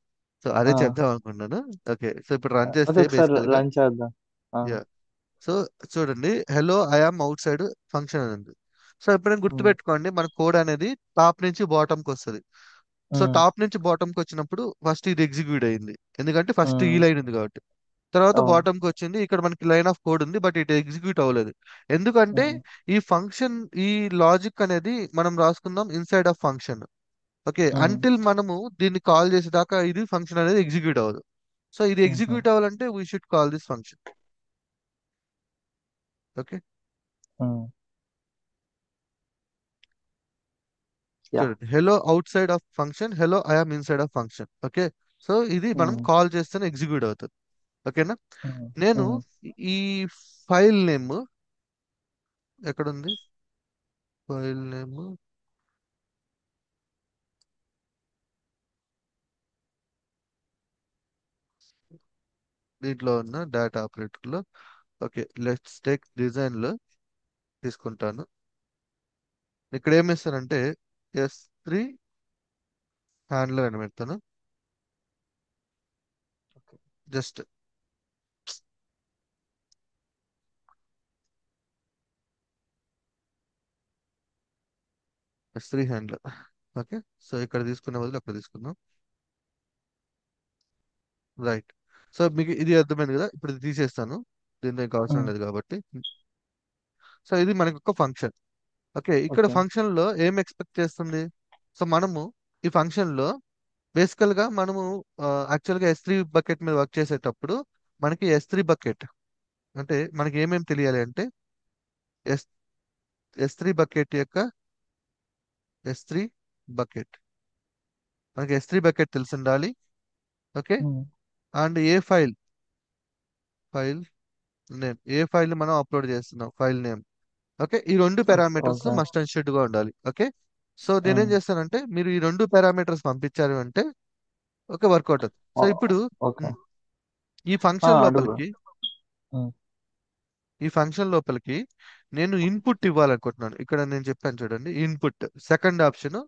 సో అదే ఆ, చెప్దాం అనుకున్నాను. ఓకే, సో ఇప్పుడు రన్ అదే చేస్తే ఒకసారి బేసికల్ గా రన్ చేద్దాం. ఆ, సో చూడండి, hello I am outside function అని ఉంది. సో ఎప్పుడైనా ఉమ్, గుర్తుపెట్టుకోండి, మన కోడ్ అనేది టాప్ నుంచి బాటమ్ కి వస్తుంది. సో ఉమ్, టాప్ నుంచి బాటమ్ కి వచ్చినప్పుడు ఫస్ట్ ఇది ఎగ్జిక్యూట్ అయింది, ఎందుకంటే ఫస్ట్ ఈ ఉమ్, లైన్ ఉంది కాబట్టి. తర్వాత అవును. బాటమ్ కి వచ్చింది, ఇక్కడ మనకి లైన్ ఆఫ్ కోడ్ ఉంది బట్ ఇట్ ఎగ్జిక్యూట్ అవ్వలేదు. ఎందుకంటే ఉమ్, ఈ ఫంక్షన్, ఈ లాజిక్ అనేది మనం రాసుకుందాం inside of function. Okay, um, until మనము దీన్ని కాల్ చేసేదాకా ఇది ఫంక్షన్ అనేది ఎగ్జిక్యూట్ అవ్వదు. సో ఇది ఉమ్, ఎగ్జిక్యూట్ అవ్వాలంటే we should call this function. Okay, um, yeah. చూడండి, hello outside of function, hello I'm inside of function. Okay, so ఇది మనం ఉమ్, కాల్ చేస్తేనే ఎగ్జిక్యూట్ అవుతుంది. ఓకేనా, ఉమ్, నేను ఉమ్, ఈ ఫైల్ నేమ్ ఎక్కడుంది, ఫైల్ నేమ్ దీంట్లో ఉన్న డేటా ఆపరేటర్లో. ఓకే, లెట్స్ టేక్ డిజైన్లో తీసుకుంటాను. ఇక్కడ ఏం ఇస్తానంటే S3 హ్యాండ్లర్ అని పెడతాను. Just S3 handler. Okay, so ఇక్కడ తీసుకునే బదులు అక్కడ తీసుకుందాం. రైట్. సో మీకు ఇది అర్థమైంది కదా, ఇప్పుడు ఇది తీసేస్తాను, దీంట్లో ఇంకా అవసరం ఉమ్, లేదు కాబట్టి. సో ఇది మనకు ఒక ఫంక్షన్. ఓకే, ఇక్కడ ఓకే. ఫంక్షన్ లో ఏం ఎక్స్పెక్ట్ చేస్తుంది? సో మనము ఈ ఫంక్షన్ లో బేసికల్ గా మనము యాక్చువల్ గా S3 బకెట్ మీద వర్క్ చేసేటప్పుడు మనకి S3 బకెట్ అంటే మనకి ఏమేమి తెలియాలి అంటే ఎస్ S3 బకెట్ యొక్క S3 బకెట్ మనకి S3 బకెట్ తెలిసి ఉండాలి. Okay, um, and A file name, A file మనం అప్లోడ్ చేస్తున్నాం, ఫైల్ నేమ్. ఓకే, ఈ రెండు parameters okay. Must and should గా ఉండాలి. ఓకే, సో నేనేం ఉమ్, చేస్తానంటే మీరు ఈ రెండు పారామీటర్స్ పంపించారు అంటే ఓకే వర్కౌట్ అవుతుంది. సో ఓ- ఇప్పుడు ఓకే. మ్, ఈ ఫంక్షన్ అడుగు. లోపలికి ఉమ్, ఈ ఫంక్షన్ లోపలికి నేను ఇన్పుట్ ఇవ్వాలనుకుంటున్నాను. ఇక్కడ నేను చెప్పాను చూడండి, input second option,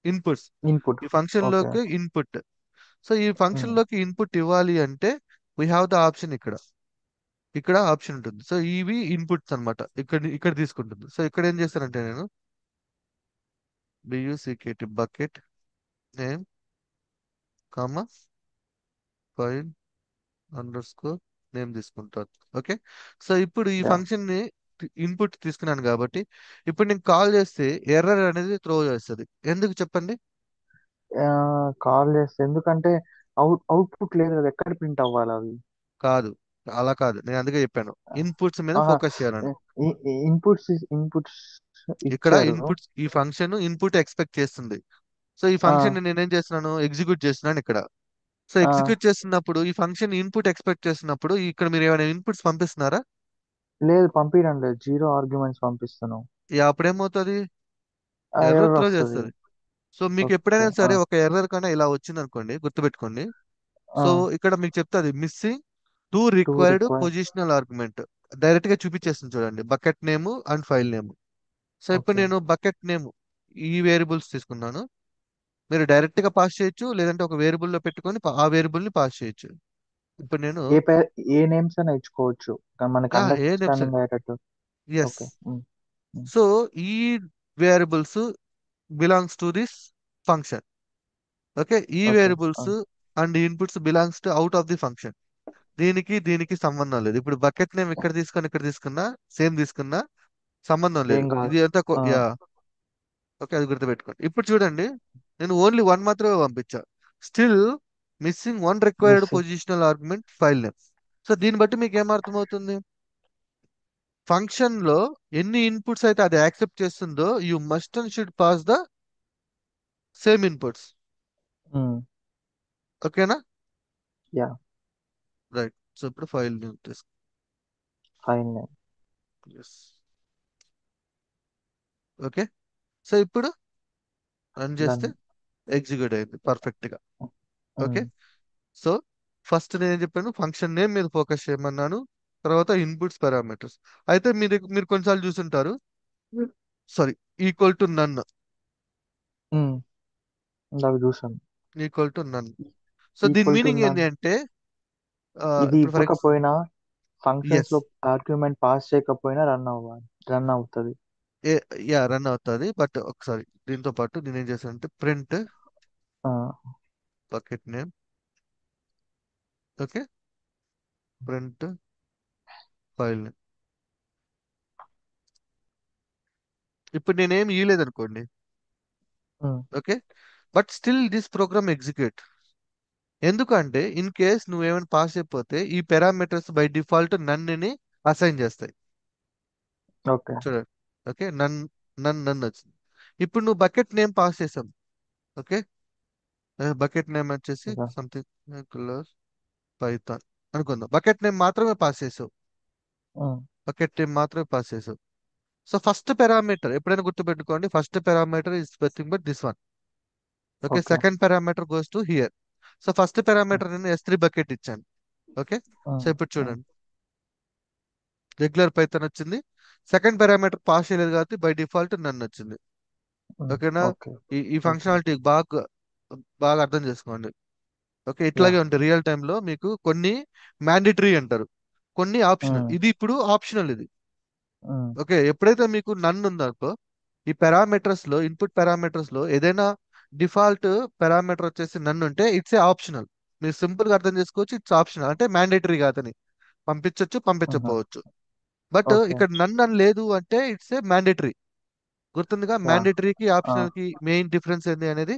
inputs. Input. ఈ ఫంక్షన్ ఓకే. లోకి ఇన్పుట్. సో ఈ ఉమ్, ఫంక్షన్ లోకి ఇన్పుట్ ఇవ్వాలి అంటే వీ హ్యావ్ ద ఆప్షన్ ఇక్కడ. ఇక్కడ ఆప్షన్ ఉంటుంది. సో ఇవి ఇన్పుట్స్ అన్నమాట, ఇక్కడ ఇక్కడ తీసుకుంటుంది. సో ఇక్కడ ఏం చేస్తానంటే నేను BUCKT bucket name comma file under score name తీసుకుంటాను. ఓకే, సో ఇప్పుడు ఈ యా. ఫంక్షన్ ని ఇన్పుట్ తీసుకున్నాను కాబట్టి ఇప్పుడు నేను కాల్ చేస్తే ఎర్రర్ అనేది త్రో చేస్తుంది. ఎందుకు చెప్పండి? కాల్ చేస్తే ఎందుకంటే అవుట్పుట్ లేదు కదా, ఎక్కడ ప్రింట్ అవ్వాలి అవి? కాదు, అలా కాదు, నేను అందుకే చెప్పాను ఇన్పుట్స్ మీద ఆహా. ఫోకస్ చేయాలని. ఇన్పుట్స్ ఇక్కడ ఇచ్చారు. ఇన్పుట్స్, ఈ ఫంక్షన్ ఇన్పుట్ ఎక్స్పెక్ట్ చేస్తుంది. సో ఈ ఆ, ఫంక్షన్ నేనేం చేస్తున్నాను, ఎగ్జిక్యూట్ చేస్తున్నాను ఇక్కడ. సో ఆ, ఎగ్జిక్యూట్ చేస్తున్నప్పుడు ఈ ఫంక్షన్ ఇన్పుట్ ఎక్స్పెక్ట్ చేస్తున్నప్పుడు ఇక్కడ మీరు ఏమైనా ఇన్పుట్స్ పంపిస్తున్నారా? లేదు పంపించడం లేదు, జీరో ఆర్గ్యుమెంట్స్ పంపిస్తున్నాం. అప్పుడేమవుతుంది? ఎర్రర్ ఎర్రర్ త్రో వస్తుంది. చేస్తుంది. సో మీకు ఓకే. ఎప్పుడైనా సరే ఒక ఎర్రర్ కన్నా ఇలా వచ్చింది అనుకోండి, గుర్తుపెట్టుకోండి. సో ఇక్కడ మీకు చెప్తాది missing two two required require. Positional argument. Direct గా చూపించేస్తుంది చూడండి, bucket name and file name. So ఇప్పుడు ఓకే. నేను బకెట్ నేమ్ ఈ వేరియబుల్స్ తీసుకున్నాను. మీరు డైరెక్ట్ గా పాస్ చేయొచ్చు, లేదంటే ఒక వేరియబుల్ లో పెట్టుకొని ఆ వేరియబుల్ ని పాస్ చేయొచ్చు. ఇప్పుడు నేను ఏ పేర్ ఏ నేమ్స్ అయినా ఇచ్చుకోవచ్చు కానీ మనకి ఏ నేమ్స్, అండర్స్టాండింగ్ అయ్యేటట్టు. ఎస్. ఓకే. ఉమ్, సో ఈ variables belongs to this function. Okay, ఈ okay. Variables and inputs belongs to out of the function. దీనికి దీనికి సంబంధం లేదు. ఇప్పుడు బకెట్ నేమ్ ఇక్కడ తీసుకొని ఇక్కడ తీసుకున్నా సేమ్ తీసుకున్నా సంబంధం ఏం లేదు. కాదు. ఇది అంతా ఆ, యా. ఓకే, అది గుర్తుపెట్టుకోండి. ఇప్పుడు చూడండి, నేను ఓన్లీ వన్ మాత్రమే పంపించా. Still missing one required missing. Positional argument file name. So దీన్ని బట్టి మీకు ఏం అర్థమవుతుంది? ఫంక్షన్ లో ఎన్ని ఇన్పుట్స్ అయితే అది యాక్సెప్ట్ చేస్తుందో you must and should pass the same inputs. ఓకేనా? యా. రైట్. సో ఇప్పుడు ఫైల్ నేమ్ తీసుకో. ఫైన్. ఎస్. ఓకే, సో ఇప్పుడు రన్ చేస్తే డన్. ఎగ్జిక్యూట్ అయింది పర్ఫెక్ట్ గా. ఓకే, సో ఫస్ట్ నేను చెప్పాను ఫంక్షన్ నేమ్ మీద ఫోకస్ చేయమన్నాను, తర్వాత ఇన్పుట్స్ పారామీటర్స్. అయితే మీరు కొన్నిసార్లు చూసుంటారు, సారీ, ఈక్వల్ టు నన్, ఇందాక చూసాను. Equal to none. సో దీని ఈక్వల్ టు మీనింగ్ ఏంటి నన్. అంటే ఇది ఇప్పుడు ఫర్ ఇవ్వకపోయినా ఫంక్షన్స్ ఎస్, లో ఆర్గ్యుమెంట్ పాస్ చేయకపోయినా రన్ అవ్వాలి, రన్ అవుతుంది. యా రన్ అవుతుంది. బట్ ఒకసారి దీంతో పాటు నేను ఏం చేశానంటే print bucket name. Okay, print file name. ఇప్పుడు నేనేం ఇయ్యలేదు అనుకోండి. Okay, but still this program execute. ఎందుకంటే ఇన్ కేస్ నువ్వేమైనా పాస్ అయిపోతే ఈ పారామీటర్స్ బై డిఫాల్ట్ నన్నుని అసైన్ చేస్తాయి. ఓకే. చూడండి, ఓకే, నన్ను వచ్చింది. ఇప్పుడు నువ్వు బకెట్ నేమ్ పాస్ చేసాం. ఓకే, బకెట్ నేమ్ వచ్చేసి సంథింగ్ క్లాస్ పైథాన్ అనుకుందాం. బకెట్ నేమ్ మాత్రమే పాస్ చేసావు. బకెట్ నేమ్ మాత్రమే పాస్ చేసావు. సో ఫస్ట్ పారామీటర్ ఎప్పుడైనా గుర్తుపెట్టుకోండి, first parameter is nothing but this one. Okay, okay. Second parameter goes to hear. So first parameter నేను S3 bucket ఇచ్చాను. Okay. So ఉమ్, ఇప్పుడు ఉమ్, చూడండి, రెగ్యులర్ పైథాన్ వచ్చింది. సెకండ్ పారామీటర్ పాస్ చేయలేదు కాబట్టి బై డిఫాల్ట్ నన్ను వచ్చింది. ఉమ్. ఓకేనా? ఓకే. ఈ ఓకే. ఫంక్షనాలిటీ బాగా బాగా అర్థం చేసుకోండి. Okay, yeah. ఇట్లాగే ఉంటాయి రియల్ టైంలో. మీకు కొన్ని మ్యాండేటరీ అంటారు, కొన్ని ఆప్షనల్. ఉమ్, ఇది ఇప్పుడు ఆప్షనల్ ఇది. ఉమ్, ఓకే, ఎప్పుడైతే మీకు నన్ను ఉందనుకో, ఈ పారామీటర్స్ లో, ఇన్పుట్ పారామీటర్స్ లో ఏదైనా డిఫాల్ట్ పారామీటర్ వచ్చేసి నన్ను ఉంటే ఇట్స్ ఏ ఆప్షనల్. మీరు సింపుల్ గా అర్థం చేసుకోవచ్చు, ఇట్స్ ఆప్షనల్ అంటే మ్యాండేటరీ కాదని, పంపించవచ్చు ఉహు. పంపించకపోవచ్చు. But okay. ఇక్కడ నన్ను అని లేదు అంటే ఇట్స్ ఏ మ్యాండేటరీ. గుర్తుందిగా, యా. మ్యాండేటరీకి ఆ. ఆప్షనల్ కి మెయిన్ డిఫరెన్స్ ఏంది అనేది.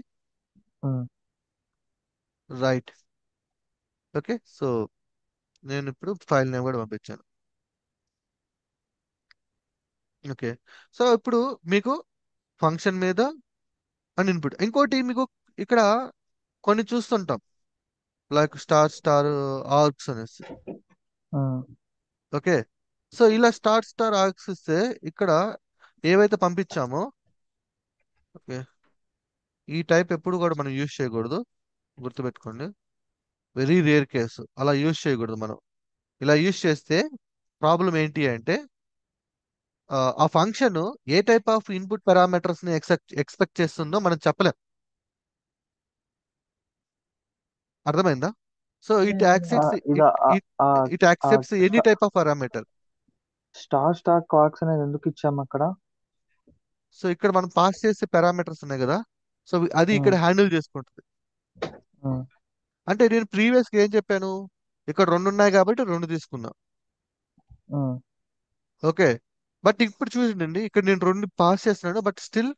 ఉమ్. రైట్. ఓకే, సో నేను ఇప్పుడు ఫైల్ నేమ్ కూడా పంపించాను. ఓకే, సో ఇప్పుడు మీకు ఫంక్షన్ మీద అని ఇన్పుట్. ఇంకోటి మీకు ఇక్కడ కొన్ని చూస్తుంటాం, లైక్ స్టార్ స్టార్ ఆర్గ్స్ అనేసి. ఉమ్. ఓకే, సో ఇలా స్టార్ స్టార్ ఆర్గ్స్ ఇస్తే ఇక్కడ ఏవైతే పంపించామో, ఓకే, ఈ టైప్ ఎప్పుడు కూడా మనం యూజ్ చేయకూడదు, గుర్తుపెట్టుకోండి. వెరీ రేర్ కేసు అలా యూజ్ చేయకూడదు మనం. ఇలా యూజ్ చేస్తే ప్రాబ్లం ఏంటి అంటే, ఆ function A type of input parameters ని ఎక్స్పెక్ట్ చేస్తుందో మనం చెప్పలేం. అర్థమైందా? సో ఇట్ యాక్సెప్ట్స్ ఇదా ఇట్ ఇట్ ఆ ఇట్ ఆ accepts any type of parameter. Star star cards అనేది ఎందుకు ఇచ్చాము అక్కడ? సో ఇక్కడ మనం పాస్ చేసే పారామీటర్స్ ఉన్నాయి కదా, సో అది ఇక్కడ ఉమ్, హ్యాండిల్ చేసుకుంటుంది. ఉమ్, అంటే నేను ప్రీవియస్ గా ఏం చెప్పాను, ఇక్కడ రెండు ఉన్నాయి కాబట్టి రెండు తీసుకున్నా. ఉమ్, ఓకే, బట్ ఇప్పుడు చూడండి, ఇక్కడ నేను రెండు పాస్ చేస్తున్నాను బట్ స్టిల్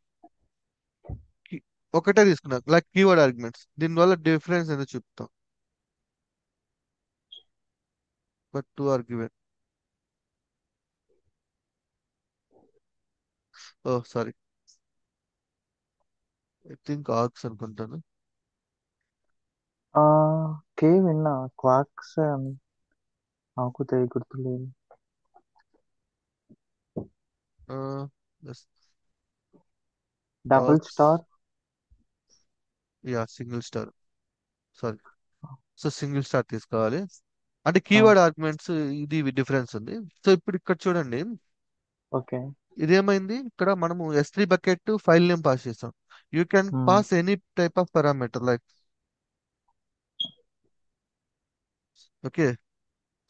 ఒకటే తీసుకున్నాను, లైక్ కీవర్డ్ ఆర్గ్యుమెంట్స్. దీనివల్ల డిఫరెన్స్ ఏదో చూపుతాం. But two argument, oh sorry, I think args అనుకుంటాను. ఆ కే విన్నా, క్వాక్స్ అని నాకు తెలియ గుర్తులేదు. Double args, star. Yeah single star, sorry. So single star తీసుకోవాలి. అంటే ఆ, కీవర్డ్ ఆర్గ్యుమెంట్స్, ఇది డిఫరెన్స్ ఉంది. సో ఇప్పుడు ఇక్కడ చూడండి, ఓకే. ఇదేమైంది, ఇక్కడ మనము S3 bucket file name pass చేసాం. You can um, pass any type of parameter like. Okay,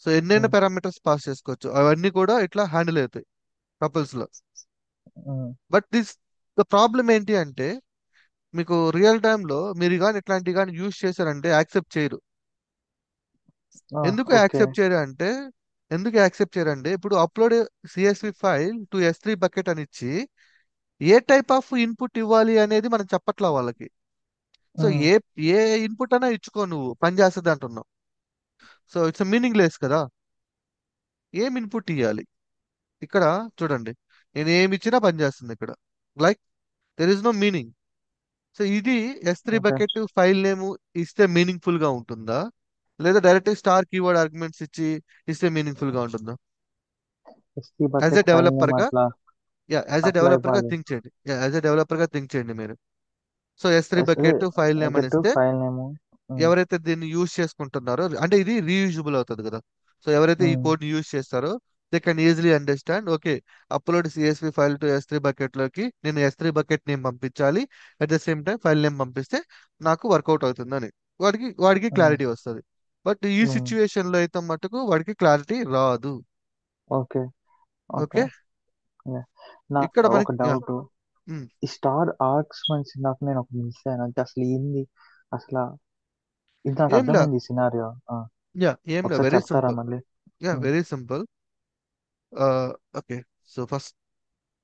so ఎన్నైనా ఉమ్, పారామీటర్స్ పాస్ చేసుకోవచ్చు, అవన్నీ కూడా ఇట్లా హ్యాండిల్ అవుతాయి టపుల్స్ లో. ఉమ్. బట్ ద ప్రాబ్లం ఏంటి అంటే, మీకు రియల్ లో మీరు కానీ ఇట్లాంటివి కానీ యూజ్ చేశారంటే యాక్సెప్ట్ చేయరు. ఆ, ఎందుకు ఓకే. యాక్సెప్ట్ చేయరు అంటే, ఇప్పుడు upload CSV file to S3 bucket అని ఇచ్చి ఏ టైప్ ఆఫ్ ఇన్పుట్ ఇవ్వాలి అనేది మనం చెప్పట్లా వాళ్ళకి. సో ఉమ్, ఏ ఏ ఇన్పుట్ అయినా ఇచ్చుకో, నువ్వు పని చేస్తుంది అంటున్నావు. సో ఇట్స్ మీనింగ్ లెస్ కదా. ఏం ఇన్పుట్ ఇవ్వాలి ఇక్కడ చూడండి, నేను ఏమి ఇచ్చినా పని చేస్తుంది ఇక్కడ, like there is no meaning. So ఇది S3 okay. Bucket file name ఇస్తే మీనింగ్ఫుల్ గా ఉంటుందా, లేదా డైరెక్ట్ స్టార్ కీవర్డ్ ఆర్గ్యుమెంట్స్ ఇచ్చి ఇస్తే మీనింగ్ఫుల్ గా ఉంటుందా? ST as a bucket file developer name గా, అట్లా యాజ్ ఎ అట్లా డెవలపర్ గా ఇవ్వాలి. థింక్ చేయండి. యాజ్ ఎ డెవలపర్ గా థింక్ చేయండి మీరు. So S3 ST bucket file name అని బకెట్ ఇస్తే, ఫైల్ నేమ్. ఎవరైతే దీన్ని యూజ్ చేసుకుంటున్నారో, అంటే ఇది రీయూజబుల్ అవుతుంది కదా. సో ఎవరైతే ఈ కోడ్ యూజ్ చేస్తారో they can easily understand. Okay, upload CSV file to S3 bucket లోకి నేను S3 బకెట్ నేమ్ పంపించాలి, at the same time file name పంపిస్తే నాకు వర్కౌట్ అవుతుందని వాడికి క్లారిటీ వస్తుంది. బట్ ఈ సిచ్యువేషన్ లో అయితే మటుకు వాడికి క్లారిటీ రాదు. ఓకే. ఓకే. Okay, Yeah. నాకు ఇక్కడ ఒక మనకి డౌట్. ఉమ్, ఈ స్టార్ ఆర్క్స్ మంచి నాకు నేను ఒక మిస్ అయ్యాను అంటే అసలు ఏంది అసలు? ఇది నాకు ఏం లే, అర్థమైంది ఈ సినారియో. ఏం లే, ఒకసారి వెరీ చెప్తారా సింపుల్. మళ్ళీ? Yeah, um, very simple. Okay, so first,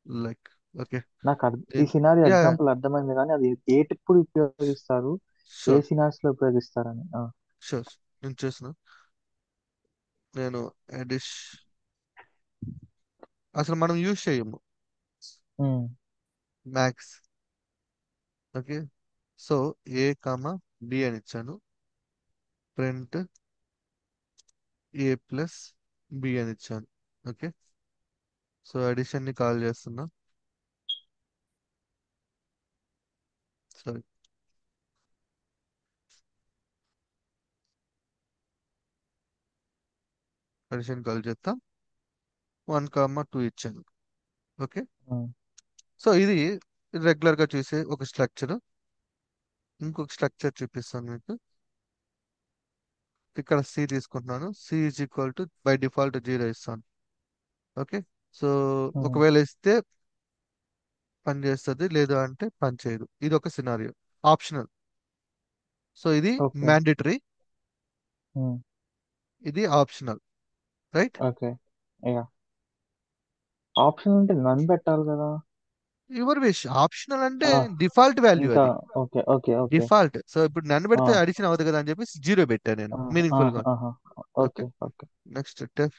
like, okay, నాకు ఈ సినారియో యా, ఎగ్జాంపుల్ అర్థమైంది కానీ అది ఎప్పుడు ఉపయోగిస్తారు, ఏ షూర్ సినారియోస్ లో ఉపయోగిస్తారని. షూర్, నేను చేసిన, నేను ఎడిష్ అసలు మనం యూజ్ చేయము ఉమ్, మ్యాక్స్. ఓకే, సో ఏ కామా బి అని ఇచ్చాను, ప్రింట్ ఏ ప్లస్ బి అని ఇచ్చాను. ఓకే, సో అడిషన్ ని కాల్ చేస్తున్నా. సారీ, అడిషన్ కాల్ చేద్దాం. 1,2 ఇచ్చాను. ఓకే. ఉమ్, సో ఇది రెగ్యులర్ గా చూసే ఒక స్ట్రక్చర్. ఇంకొక స్ట్రక్చర్ చూపిస్తాను మీకు. ఇక్కడ సి తీసుకుంటున్నాను. C is equal to by default 0 ఇస్తాను. ఓకే. సో ఉమ్, ఒకవేళ ఇస్తే పని చేస్తుంది, లేదు అంటే పని చేయదు. ఇది ఒక సినారియో. ఆప్షనల్. సో ఇది ఓకే. మ్యాండేటరీ, ఉమ్, ఇది optional. Right. Okay. Yeah. Option అంటే నన్ పెట్టాలి కదా. Your wish. ఆప్షనల్ అంటే ఆ, డిఫాల్ట్ వాల్యూ ఇంకా అది. Okay, okay, okay. Default. So ఇప్పుడు నన్ను ఆ, పెడితే అడిషన్ అవ్వదు కదా అని చెప్పి 0 పెట్టాను నేను, ఆ, ఆ, మీనింగ్ఫుల్ గా. ఆహా. Okay. Okay, okay. Next def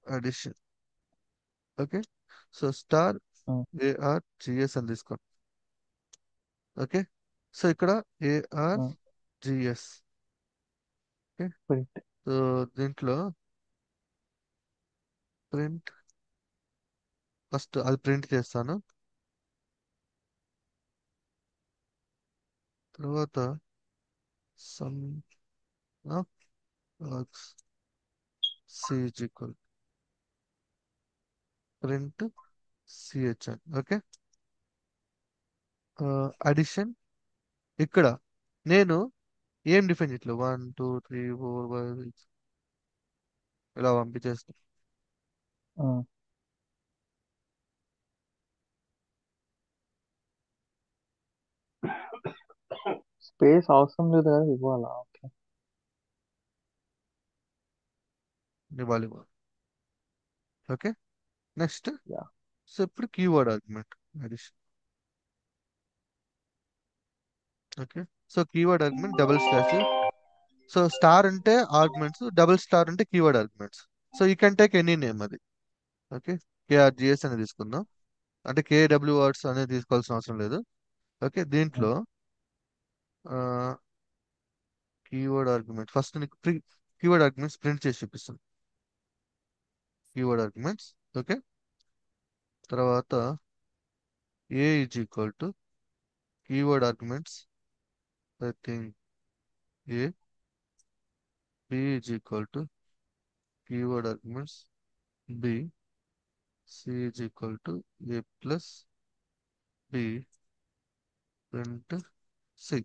addition. Okay. So star um, A R G S అని తీసుకోండి. ఓకే. సో ఇక్కడ A R um, G S. Okay. Print. So దీంట్లో ప్రింట్, ఫస్ట్ అది ప్రింట్ చేస్తాను. తర్వాత sum of works C equal print C H N. Okay. Addition. ఇక్కడ నేను ఏం డిఫైన్ చేయట్లేదు. 1 2 3 4 5 6 ఇలా పంపించేస్తాను. ఉమ్. స్పేస్ అవసరం లేదు కదా, ఇవ్వాలా? ఓకే. ఇవ్వాలి. ఓకే. నెక్స్ట్. యా. సో ఇప్పుడు keyword argument addition. Okay. So keyword argument double slash. So star అంటే ఆర్గ్యుమెంట్స్, డబుల్ స్టార్ అంటే keyword arguments. So you can take any name అది. ఓకే. కేఆర్జిఎస్ అని తీసుకుందాం. అంటే కేడబ్ల్యూ వర్డ్స్ అనేది తీసుకోవాల్సిన అవసరం లేదు. ఓకే. దీంట్లో ఉమ్, కీవర్డ్ ఆర్గ్యుమెంట్ ఫస్ట్ నీకు కీవర్డ్ ఆర్గ్యుమెంట్స్ ప్రింట్ చేసి చూపిస్తాను. Keyword arguments. ఓకే. తర్వాత A is equal to keyword arguments, I think A. B is equal to keyword arguments B. C is equal to A plus B print C.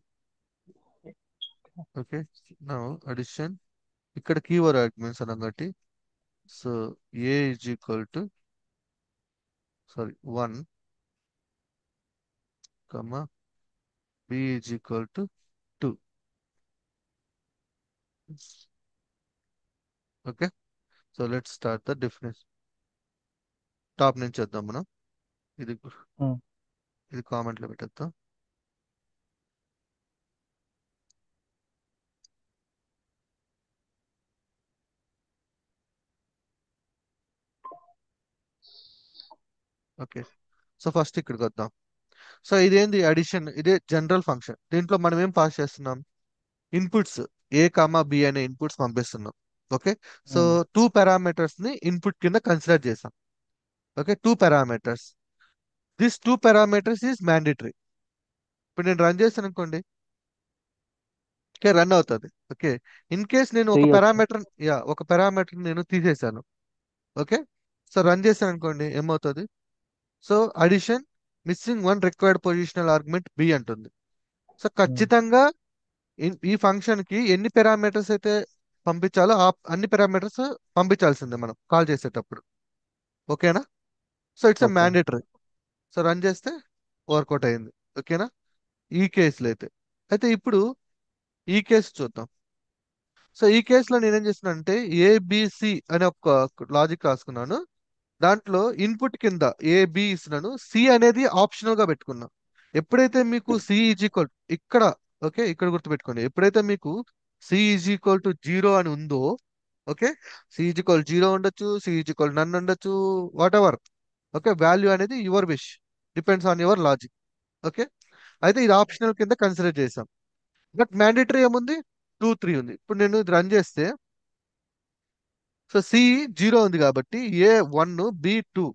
Okay. Now addition. ఇక్కడ keyword arguments అనగాటి. So A is equal to sorry 1 comma B is equal to 2. Okay. So let start the definition. Top నుంచి చేద్దాం మనం. ఇది ఉమ్, ఇది కామెంట్లో పెట్టేద్దాం. Okay. So first ఇక్కడికి వద్దాం. సో ఇదేంది అడిషన్, ఇదే జనరల్ ఫంక్షన్. దీంట్లో మనం ఏం పాస్ చేస్తున్నాం? ఇన్పుట్స్ ఏ కామా బి అనే ఇన్పుట్స్ పంపిస్తున్నాం. ఓకే. సో ఉమ్, 2 పారామీటర్స్ ని ఇన్పుట్ కింద కన్సిడర్ చేసాం. Okay. 2 parameters. This 2 parameters is mandatory. ఇప్పుడు నేను రన్ చేస్తాను అనుకోండి. ఓకే. రన్ అవుతుంది. ఓకే. ఇన్ కేస్ నేను ఒక చెయ్యొచ్చు. పారామీటర్, ఒక పారామీటర్ నేను తీసేశాను. ఓకే. సో రన్ చేశాను అనుకోండి, ఏమవుతుంది? So addition missing one required positional argument B అంటుంది. సో ఉమ్, ఖచ్చితంగా ఈ ఫంక్షన్ కి ఎన్ని పారామీటర్స్ అయితే పంపించాలో ఆ అన్ని పారామీటర్స్ పంపించాల్సిందే మనం కాల్ చేసేటప్పుడు. ఓకేనా? So it's a okay. Mandatory. So run చేస్తే వర్కౌట్ అయింది. ఓకేనా? ఈ కేసులో అయితే. అయితే ఇప్పుడు ఈ కేసు చూద్దాం. సో ఈ కేసులో నేనేం చేస్తున్నా అంటే ఏబిసి అనే ఒక లాజిక్ రాసుకున్నాను. దాంట్లో ఇన్పుట్ కింద ఏబి ఇస్తున్నాను, సి అనేది ఆప్షనల్ గా పెట్టుకున్నా. ఎప్పుడైతే మీకు సి ఈజ్ ఈక్వల్ ఇక్కడ, ఓకే, ఇక్కడ గుర్తుపెట్టుకోండి. ఎప్పుడైతే మీకు సి ఈజ్ ఈక్వల్ టు 0 అని ఉందో, ఓకే, సి ఈజ్ ఈక్వల్ 0 ఉండొచ్చు, సి ఈజ్ ఈక్వల్ నన్ ఉండొచ్చు, వాట్ ఎవర్. ఓకే. వాల్యూ అనేది your wish, depends on your logic. Okay. అయితే ఇది ఆప్షనల్ కింద కన్సిడర్ చేసాం. బట్ మ్యాండేటరీ ఏముంది? 2 3 ఉంది. ఇప్పుడు నేను ఇది రన్ చేస్తే, సో సి 0 ఉంది కాబట్టి A 1, B 2,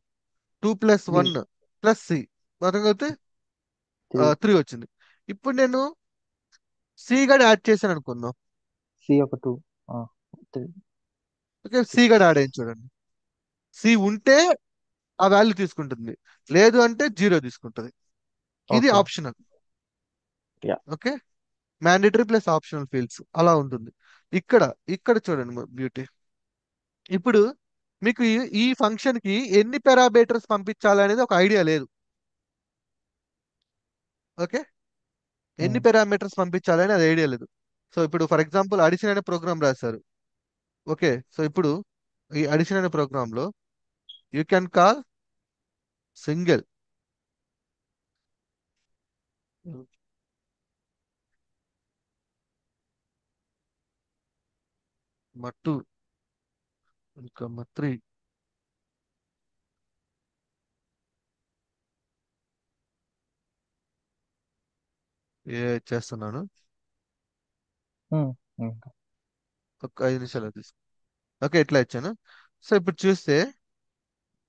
2 plus three. 1 plus C మొత్తం కలిపితే త్రీ. 3 వచ్చింది. ఇప్పుడు నేను సి గడ్ యాడ్ చేశాను అనుకుందాం. సి ఒక two. Three okay, C six. కూడా యాడ్ అయింది చూడండి. సి ఉంటే ఆ వాల్యూ తీసుకుంటుంది, లేదు అంటే జీరో తీసుకుంటుంది. ఇది okay. Optional. Yeah. Okay, mandatory plus optional fields అలా ఉంటుంది. ఇక్కడ ఇక్కడ చూడండి బ్యూటీ. ఇప్పుడు మీకు ఈ ఫంక్షన్ కి ఎన్ని పారామీటర్స్ పంపించాలి అనేది ఒక ఐడియా లేదు. ఓకే, ఎన్ని పారామీటర్స్ పంపించాలి అనేది అది ఐడియా లేదు. సో ఇప్పుడు ఫర్ ఎగ్జాంపుల్ అడిషన్ అనే ప్రోగ్రామ్ రాశారు. ఓకే, సో ఇప్పుడు ఈ అడిషన్ అనే ప్రోగ్రామ్ లో యూ కెన్ కాల్ సింగిల్ మట్టు ఇంకా త్రీ ఏ చేస్తున్నాను. ఒక 5 నిమిషాలు తీసు. ఓకే, ఇట్లా ఇచ్చాను. సో ఇప్పుడు చూస్తే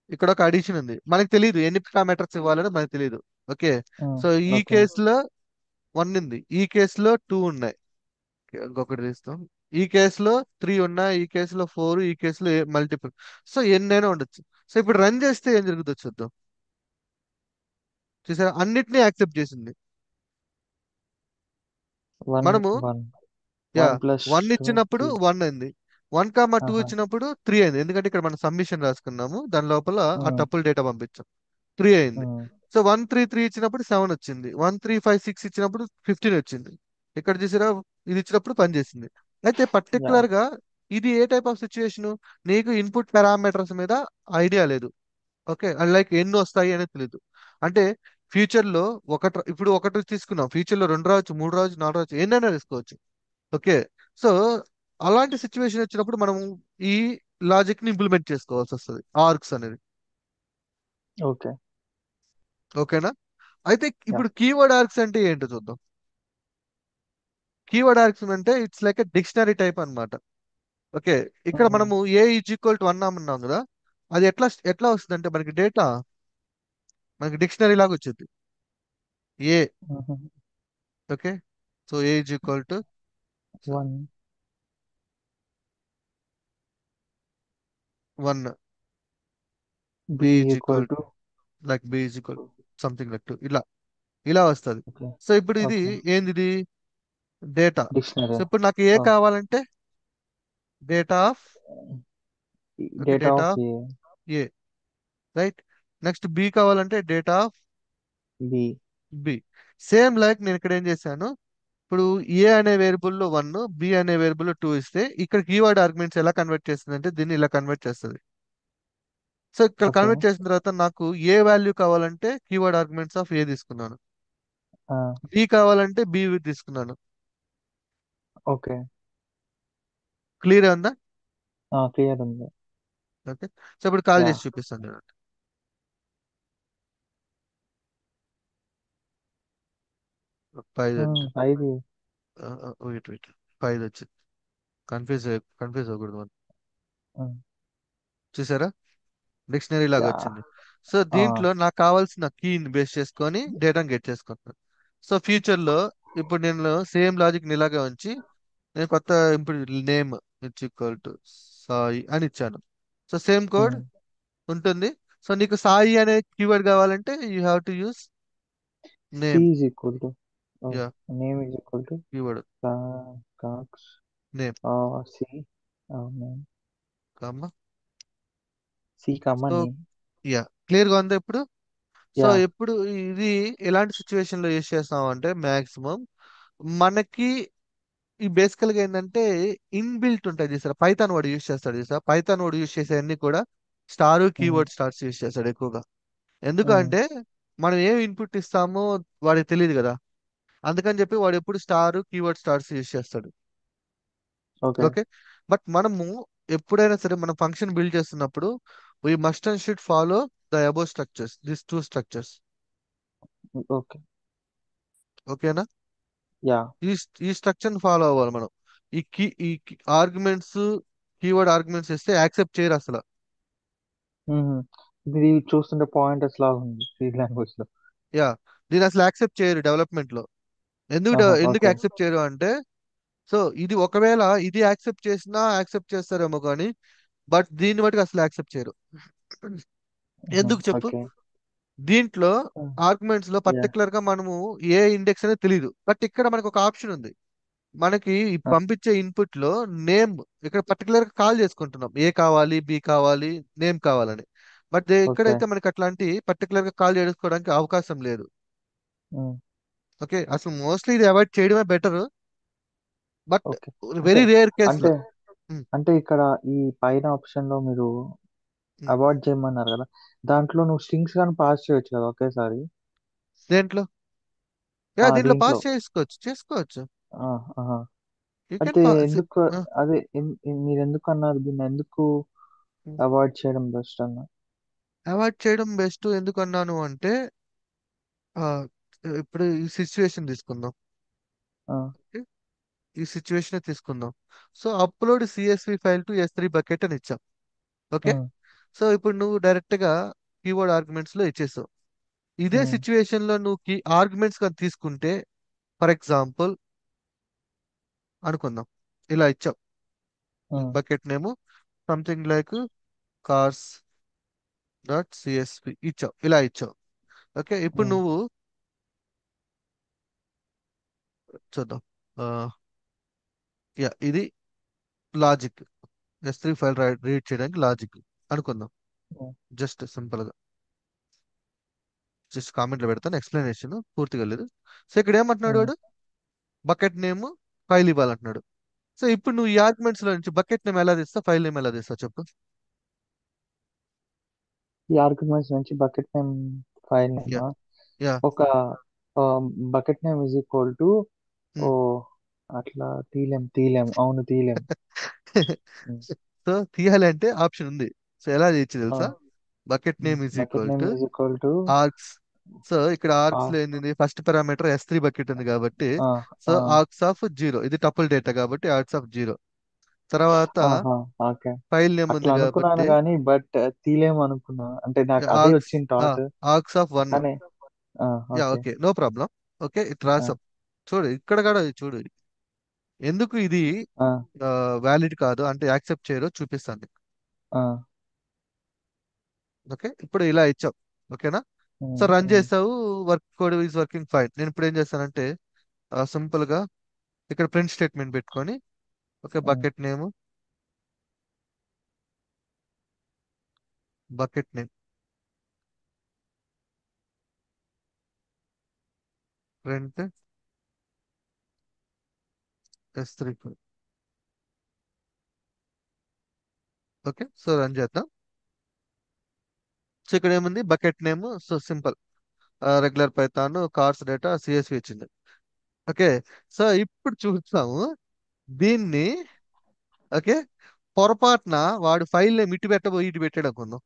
ఇక్కడ ఒక అడిషన్ ఉంది, మనకు తెలియదు ఎన్ని పారామీటర్స్ ఇవ్వాలని మనకు తెలియదు. ఓకే, సో ఈ ఓకే. కేసులో 1 ఉంది, ఈ కేసులో 2 ఉన్నాయి. ఇంకొకటి తీస్తాం. ఈ కేసులో 3 ఉన్నాయి, ఈ కేసులో 4, ఈ కేసులో మల్టిపుల్. సో ఎన్నైనా ఉండొచ్చు. సో ఇప్పుడు రన్ చేస్తే ఏం జరుగుతుందో చూద్దాం. చూసారా, అన్నిటినీ యాక్సెప్ట్ చేసింది. వన్ మనము వన్ యా, 1 1 + 2 ఇచ్చినప్పుడు 3. 1 అయింది, 1, 2 ఆహా. ఇచ్చినప్పుడు 3 అయింది, ఎందుకంటే ఇక్కడ మనం సబ్మిషన్ రాసుకున్నాము, దాని లోపల ఆ ఉమ్, టపుల్ డేటా పంపించాం. 3 అయింది. ఉమ్, సో 1, 3, 3 ఇచ్చినప్పుడు 7 వచ్చింది, 1, 3, 5, 6 ఇచ్చినప్పుడు 15 వచ్చింది. ఇక్కడ చూసారా, ఇది ఇచ్చినప్పుడు పనిచేసింది. అయితే యా. పర్టికులర్ గా ఇది ఏ టైప్ ఆఫ్ సిచ్యుయేషన్, నీకు ఇన్పుట్ పారామీటర్స్ మీద ఐడియా లేదు. ఓకే, అండ్ లైక్ ఎన్ని వస్తాయి అనేది తెలియదు. అంటే ఫ్యూచర్ లో ఇప్పుడు ఒకటి తీసుకున్నాం, ఫ్యూచర్ లో 2 రావచ్చు, 3 రావచ్చు, 4 రావచ్చు, ఎన్నైనా తీసుకోవచ్చు. ఓకే, సో అలాంటి సిచ్యువేషన్ వచ్చినప్పుడు మనం ఈ లాజిక్ ని ఇంప్లిమెంట్ చేసుకోవాల్సి వస్తుంది, ఆర్క్స్ అనేది. ఓకే. ఓకేనా. అయితే యా. ఇప్పుడు కీవర్డ్ ఆర్క్స్ అంటే ఏంటో చూద్దాం. కీవర్డ్ ఆర్క్స్ అంటే it's like a dictionary type అన్నమాట. ఓకే, ఇక్కడ మనము A = 1 అన్నాం కదా, అది ఎట్లా ఎట్లా వస్తుంది అంటే మనకి డేటా మనకి డిక్షనరీ లాగా వచ్చింది A. Okay, so A = 1. 1, B B is equal equal to like B is equal something like 2, ఇలా ఇలా వస్తుంది. ఓకే. సో ఇప్పుడు ఇది ఓకే. ఏంది, ఇది డేటా. So dictionary. ఇప్పుడు నాకు ఏ కావాలంటే data of. Okay, data data of of A. A, right. Next B కావాలంటే data of B. B. Same like నేను ఇక్కడ ఏం చేశాను, ఇప్పుడు ఏ అనే వేరియబుల్ లో 1, బి అనే వేరియబుల్ లో 2 ఇస్తే ఇక్కడ కీవర్డ్ ఆర్గ్యుమెంట్స్ ఎలా కన్వర్ట్ చేస్తుంది అంటే దీన్ని ఇలా కన్వర్ట్ చేస్తుంది. సో ఇక్కడ ఓకే. కన్వర్ట్ చేసిన తర్వాత నాకు ఏ వాల్యూ కావాలంటే కీవర్డ్ ఆర్గ్యుమెంట్స్ ఆఫ్ ఏ తీసుకున్నాను, బి కావాలంటే బి తీసుకున్నాను. ఓకే. క్లియర్ ఉందా. క్లియర్ ఉంది. ఓకే, సో ఇప్పుడు కాల్ యా. చేసి చూపిస్తాను చూడండి. 5 వచ్చింది. ఇది. వెయిట్ వెయిట్, 5 వచ్చింది. కన్ఫ్యూజ్ అవ్వకూడదు మనం. చూసారా, డిక్షనరీ లాగా యా. వచ్చింది. సో దీంట్లో నాకు కావాల్సిన కీని బేస్ చేసుకొని డేటాను గెట్ చేసుకుంటున్నాను. సో ఫ్యూచర్ లో ఇప్పుడు నేను సేమ్ లాజిక్ ఇలాగే ఉంచి నేను కొత్త ఇప్పుడు నేమ్ = సాయి అని ఇచ్చాను. సో సేమ్ కోడ్ ఉంటుంది. సో నీకు సాయి అనే కీవర్డ్ కావాలంటే you have to use C name. Is equal to yeah, name is equal to keyword కాక్స్ name C. Name. Comma. C comma so name. Yeah, clear గా ఉందా ఇప్పుడు. So yeah. ఎప్పుడు ఇది ఎలాంటి సిచ్యువేషన్ లో యూస్ చేస్తాం అంటే మాక్సిమం మనకి ఈ బేసికల్ గా ఏంటంటే ఇన్బిల్ట్ ఉంటుంది చూసారా, పైథాన్ వాడు యూస్ చేస్తాడు చూసారా, పైథాన్ వాడు యూస్ చేసే అన్ని కూడా స్టార్ కీవర్డ్ స్టార్స్ యూస్ చేస్తాడు ఎక్కువగా. ఎందుకంటే మనం ఏం ఇన్పుట్ ఇస్తామో వాడికి తెలియదు కదా, అందుకని చెప్పి వాడు ఎప్పుడు స్టార్ కీవర్డ్ స్టార్స్ యూస్ చేస్తాడు. ఓకే. ఓకే, బట్ మనము ఎప్పుడైనా సరే మనం ఫంక్షన్ బిల్డ్ చేస్తున్నప్పుడు we must and should follow the above structures, this 2 structures. Okay. ఓకేనా. యా. ఈ స్ట్రక్చర్ ని ఫాలో అవ్వాలి మనం. ఈ ఆర్గ్యుమెంట్స్, కీవర్డ్ ఆర్గ్యుమెంట్స్ ఇస్తే యాక్సెప్ట్ చేయరు అసలు. ఇది చూస్తుంటే పాయింటర్స్ లాగా ఉంది సి లాంగ్వేజ్ లో. యా, దీని అసలు యాక్సెప్ట్ చేయరు డెవలప్మెంట్ లో. ఎందుకు ఆహా. ఎందుకు ఓకే. యాక్సెప్ట్ చేయరు అంటే సో ఇది ఒకవేళ ఇది యాక్సెప్ట్ చేసినా యాక్సెప్ట్ చేస్తారేమో కానీ బట్ దీన్ని బట్టి అసలు యాక్సెప్ట్ చేయరు. ఎందుకు చెప్పు? ఓకే. దీంట్లో ఆర్గ్యుమెంట్స్ లో యా. పర్టికులర్ గా మనము ఏ ఇండెక్స్ అనేది తెలియదు, బట్ ఇక్కడ మనకు ఒక ఆప్షన్ ఉంది. మనకి ఈ పంపించే ఇన్పుట్ లో నేమ్ ఇక్కడ పర్టికులర్ గా కాల్ చేసుకుంటున్నాం, ఏ కావాలి, బి కావాలి, నేమ్ కావాలని. But okay. ఇక్కడైతే మనకి అట్లాంటి పర్టికులర్ గా కాల్ చేసుకోవడానికి అవకాశం లేదు. ఓకే, అసలు మోస్ట్లీ ఇది అవాయిడ్ చేయడమే బెటర్, బట్ ఓకే. అంటే వెరీ రేర్ కేస్ అంటే లో. ఉమ్, అంటే ఇక్కడ ఈ పైన ఆప్షన్ లో మీరు ఉమ్. అవాయిడ్ చేయమన్నారు కదా, దాంట్లో నువ్వు స్ట్రింగ్స్ కానీ పాస్ చేయొచ్చు కదా ఒకేసారి. దేంట్లో? యా, దీంట్లో దీంట్లో. పాస్ చేసుకోవచ్చు. ఆ, ఆహా. యూ కెన్ అయితే పాస్. ఎందుకు అదే మీరు ఎందుకు అన్నారు దీన్ని ఎందుకు అవాయిడ్ చేయడం బెస్ట్ అన్న? అవాయిడ్ చేయడం బెస్ట్ ఎందుకు అన్నాను అంటే, ఆ, ఇప్పుడు ఈ సిచ్యువేషన్ తీసుకుందాం. ఆ, Okay? ఈ సిచ్యువేషన్ తీసుకుందాం. So upload CSV file to S3 bucket అని ఇచ్చాం. ఓకే. ఉమ్, సో ఇప్పుడు నువ్వు డైరెక్ట్ గా కీవర్డ్ ఆర్గ్యుమెంట్స్ లో ఇచ్చేసావు. ఇదే ఉమ్, సిచ్యువేషన్ లో నువ్వు కీ ఆర్గ్యుమెంట్స్ కానీ తీసుకుంటే, ఫర్ ఎగ్జాంపుల్ అనుకుందాం, ఇలా ఇచ్చావు. Um, bucket name something like cars dot CSV ఇచ్చావు, ఇలా ఇచ్చావు. ఓకే, ఇప్పుడు ఉమ్, నువ్వు చూద్దాం. యా, ఇది లాజిక్. S3 ఫైల్ రీడ్ చేయడానికి లాజిక్ అనుకుందాం. ఉమ్, జస్ట్ సింపుల్ గా జస్ట్ కామెంట్ లో పెడతాను, ఎక్స్ప్లెనేషన్ పూర్తిగా లేదు. సో ఇక్కడ ఏమంటున్నాడు ఉమ్. వాడు? బకెట్ నేమ్ ఫైల్ ఇవ్వాలంటున్నాడు. సో ఇప్పుడు నువ్వు ఈ ఆర్గ్యుమెంట్స్ లో నుంచి బకెట్ నేమ్ ఎలా తీస్తావు, ఫైల్ నేమ్ ఎలా తీస్తావు చెప్పు? ఈ ఆర్గ్యుమెంట్స్ నుంచి bucket name file name yeah, yeah. ఒక bucket name is equal to oh అట్లా తీలేం తీలేం అవును తీలేం. ఉమ్, సో తీయాలంటే ఆప్షన్ ఉంది. సో ఎలా చేయొచ్చు ఆ, తెలుసా? Bucket name is bucket equal name to is equal to args. So ఇక్కడ ఆ, ఆర్గ్స్ లో ఏంది, ఫస్ట్ పారామీటర్ S3 బకెట్ ఉంది కాబట్టి, ఆ, సో ఆ, ఆర్గ్స్ ఆఫ్ జీరో, ఇది టపుల్ డేటా కాబట్టి ఆర్గ్స్ ఆఫ్ జీరో. తర్వాత ఆహా. ఓకే. ఫైల్ నేమ్ అట్లా ఉంది అనుకున్నాను కాబట్టి కానీ బట్ తీలేం అనుకున్నా అంటే నాకు అదే ఆర్గ్స్, వచ్చింది థాట్. Args of one. కానీ yeah, okay. Okay, no problem. Okay, it రాసాం. చూడు ఇక్కడ కూడా చూడు, ఎందుకు ఇది వ్యాలిడ్ కాదు అంటే యాక్సెప్ట్ చేయరో చూపిస్తాను నీకు. ఓకే, ఇప్పుడు ఇలా ఇచ్చావు. ఓకేనా? సో రన్ చేసావు, work code is working fine. నేను ఇప్పుడు ఏం చేస్తానంటే సింపుల్ గా ఇక్కడ ప్రింట్ స్టేట్మెంట్ పెట్టుకొని, okay, bucket name print S3. Okay, so run చేద్దాం. సో ఇక్కడ ఏముంది, bucket name, so simple regular Python cars data CSV ఇచ్చింది. ఓకే, సో ఇప్పుడు చూస్తాము దీన్ని. ఓకే, పొరపాటున వాడు ఫైల్ నేమ్ ఇటు పెట్టబోయి ఇటు పెట్టాడు అనుకుందాం.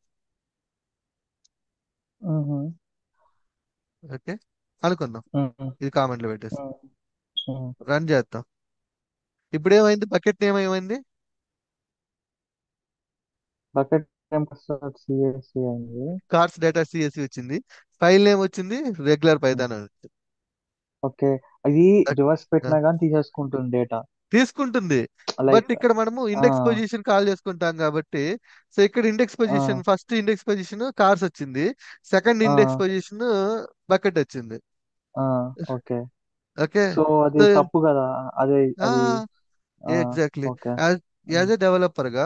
ఓకే, అనుకుందాం, ఇది కామెంట్లో పెట్టేసి రన్ చేద్దాం. ఇప్పుడు ఏమైంది, బకెట్ నేమ్ ఏమైంది? బకెట్ నేమ్ సిఎస్సి అయింది. కార్స్ డేటా CSV వచ్చింది, ఫైల్ నేమ్ వచ్చింది రెగ్యులర్ పైథాన్ అని వచ్చింది. ఓకే. అది ఓకే, రివర్స్ పెట్టినా కానీ తీసేసుకుంటుంది డేటా. తీసుకుంటుంది. బట్ లైక్ ఇక్కడ మనము ఇండెక్స్ పొజిషన్ కాల్ చేసుకుంటాం కాబట్టి, సో ఇక్కడ index position, first index position cars వచ్చింది, సెకండ్ ఇండెక్స్ పొజిషన్ బకెట్ వచ్చింది. ఓకే. ఓకే. సో అది సో తప్పు కదా. అదే అది. Exactly, okay. As a developer గా,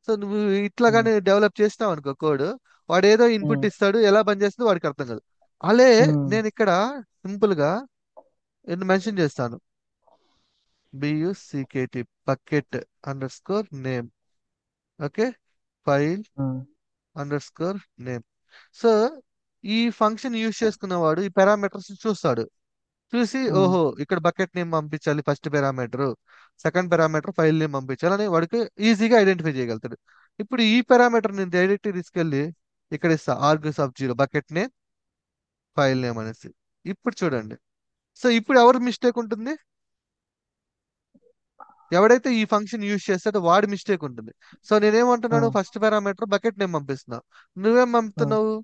సో నువ్వు ఇట్లాగానే డెవలప్ చేసినావు అనుకో కోడ్, వాడు ఏదో ఇన్పుట్ ఇస్తాడు, ఎలా పనిచేస్తుందో వాడికి అర్థం కాదు. అలే నేను ఇక్కడ సింపుల్ గా మెన్షన్ చేస్తాను, BUCKT bucket under score name. Okay, file under score name. So ఈ ఫంక్షన్ యూజ్ చేసుకున్నవాడు ఈ పారామీటర్స్ చూస్తాడు, చూసి ఓహో ఇక్కడ బకెట్ నేమ్ పంపించాలి first parameter, second parameter file name పంపించాలి అని వాడికి ఈజీగా ఐడెంటిఫై చేయగలుగుతాడు. ఇప్పుడు ఈ పారామీటర్ నేను డైరెక్ట్ తీసుకెళ్ళి ఇక్కడ ఇస్తా, argues of zero bucket name file name అనేసి. ఇప్పుడు చూడండి, సో ఇప్పుడు ఎవరు మిస్టేక్ ఉంటుంది? ఎవడైతే ఈ ఫంక్షన్ యూజ్ చేస్తాడో వాడి మిస్టేక్ ఉంటుంది. సో నేనేమంటున్నాను, ఫస్ట్ పారామీటర్ బకెట్ నేమ్ పంపిస్తున్నా, నువ్వేం పంపుతున్నావు?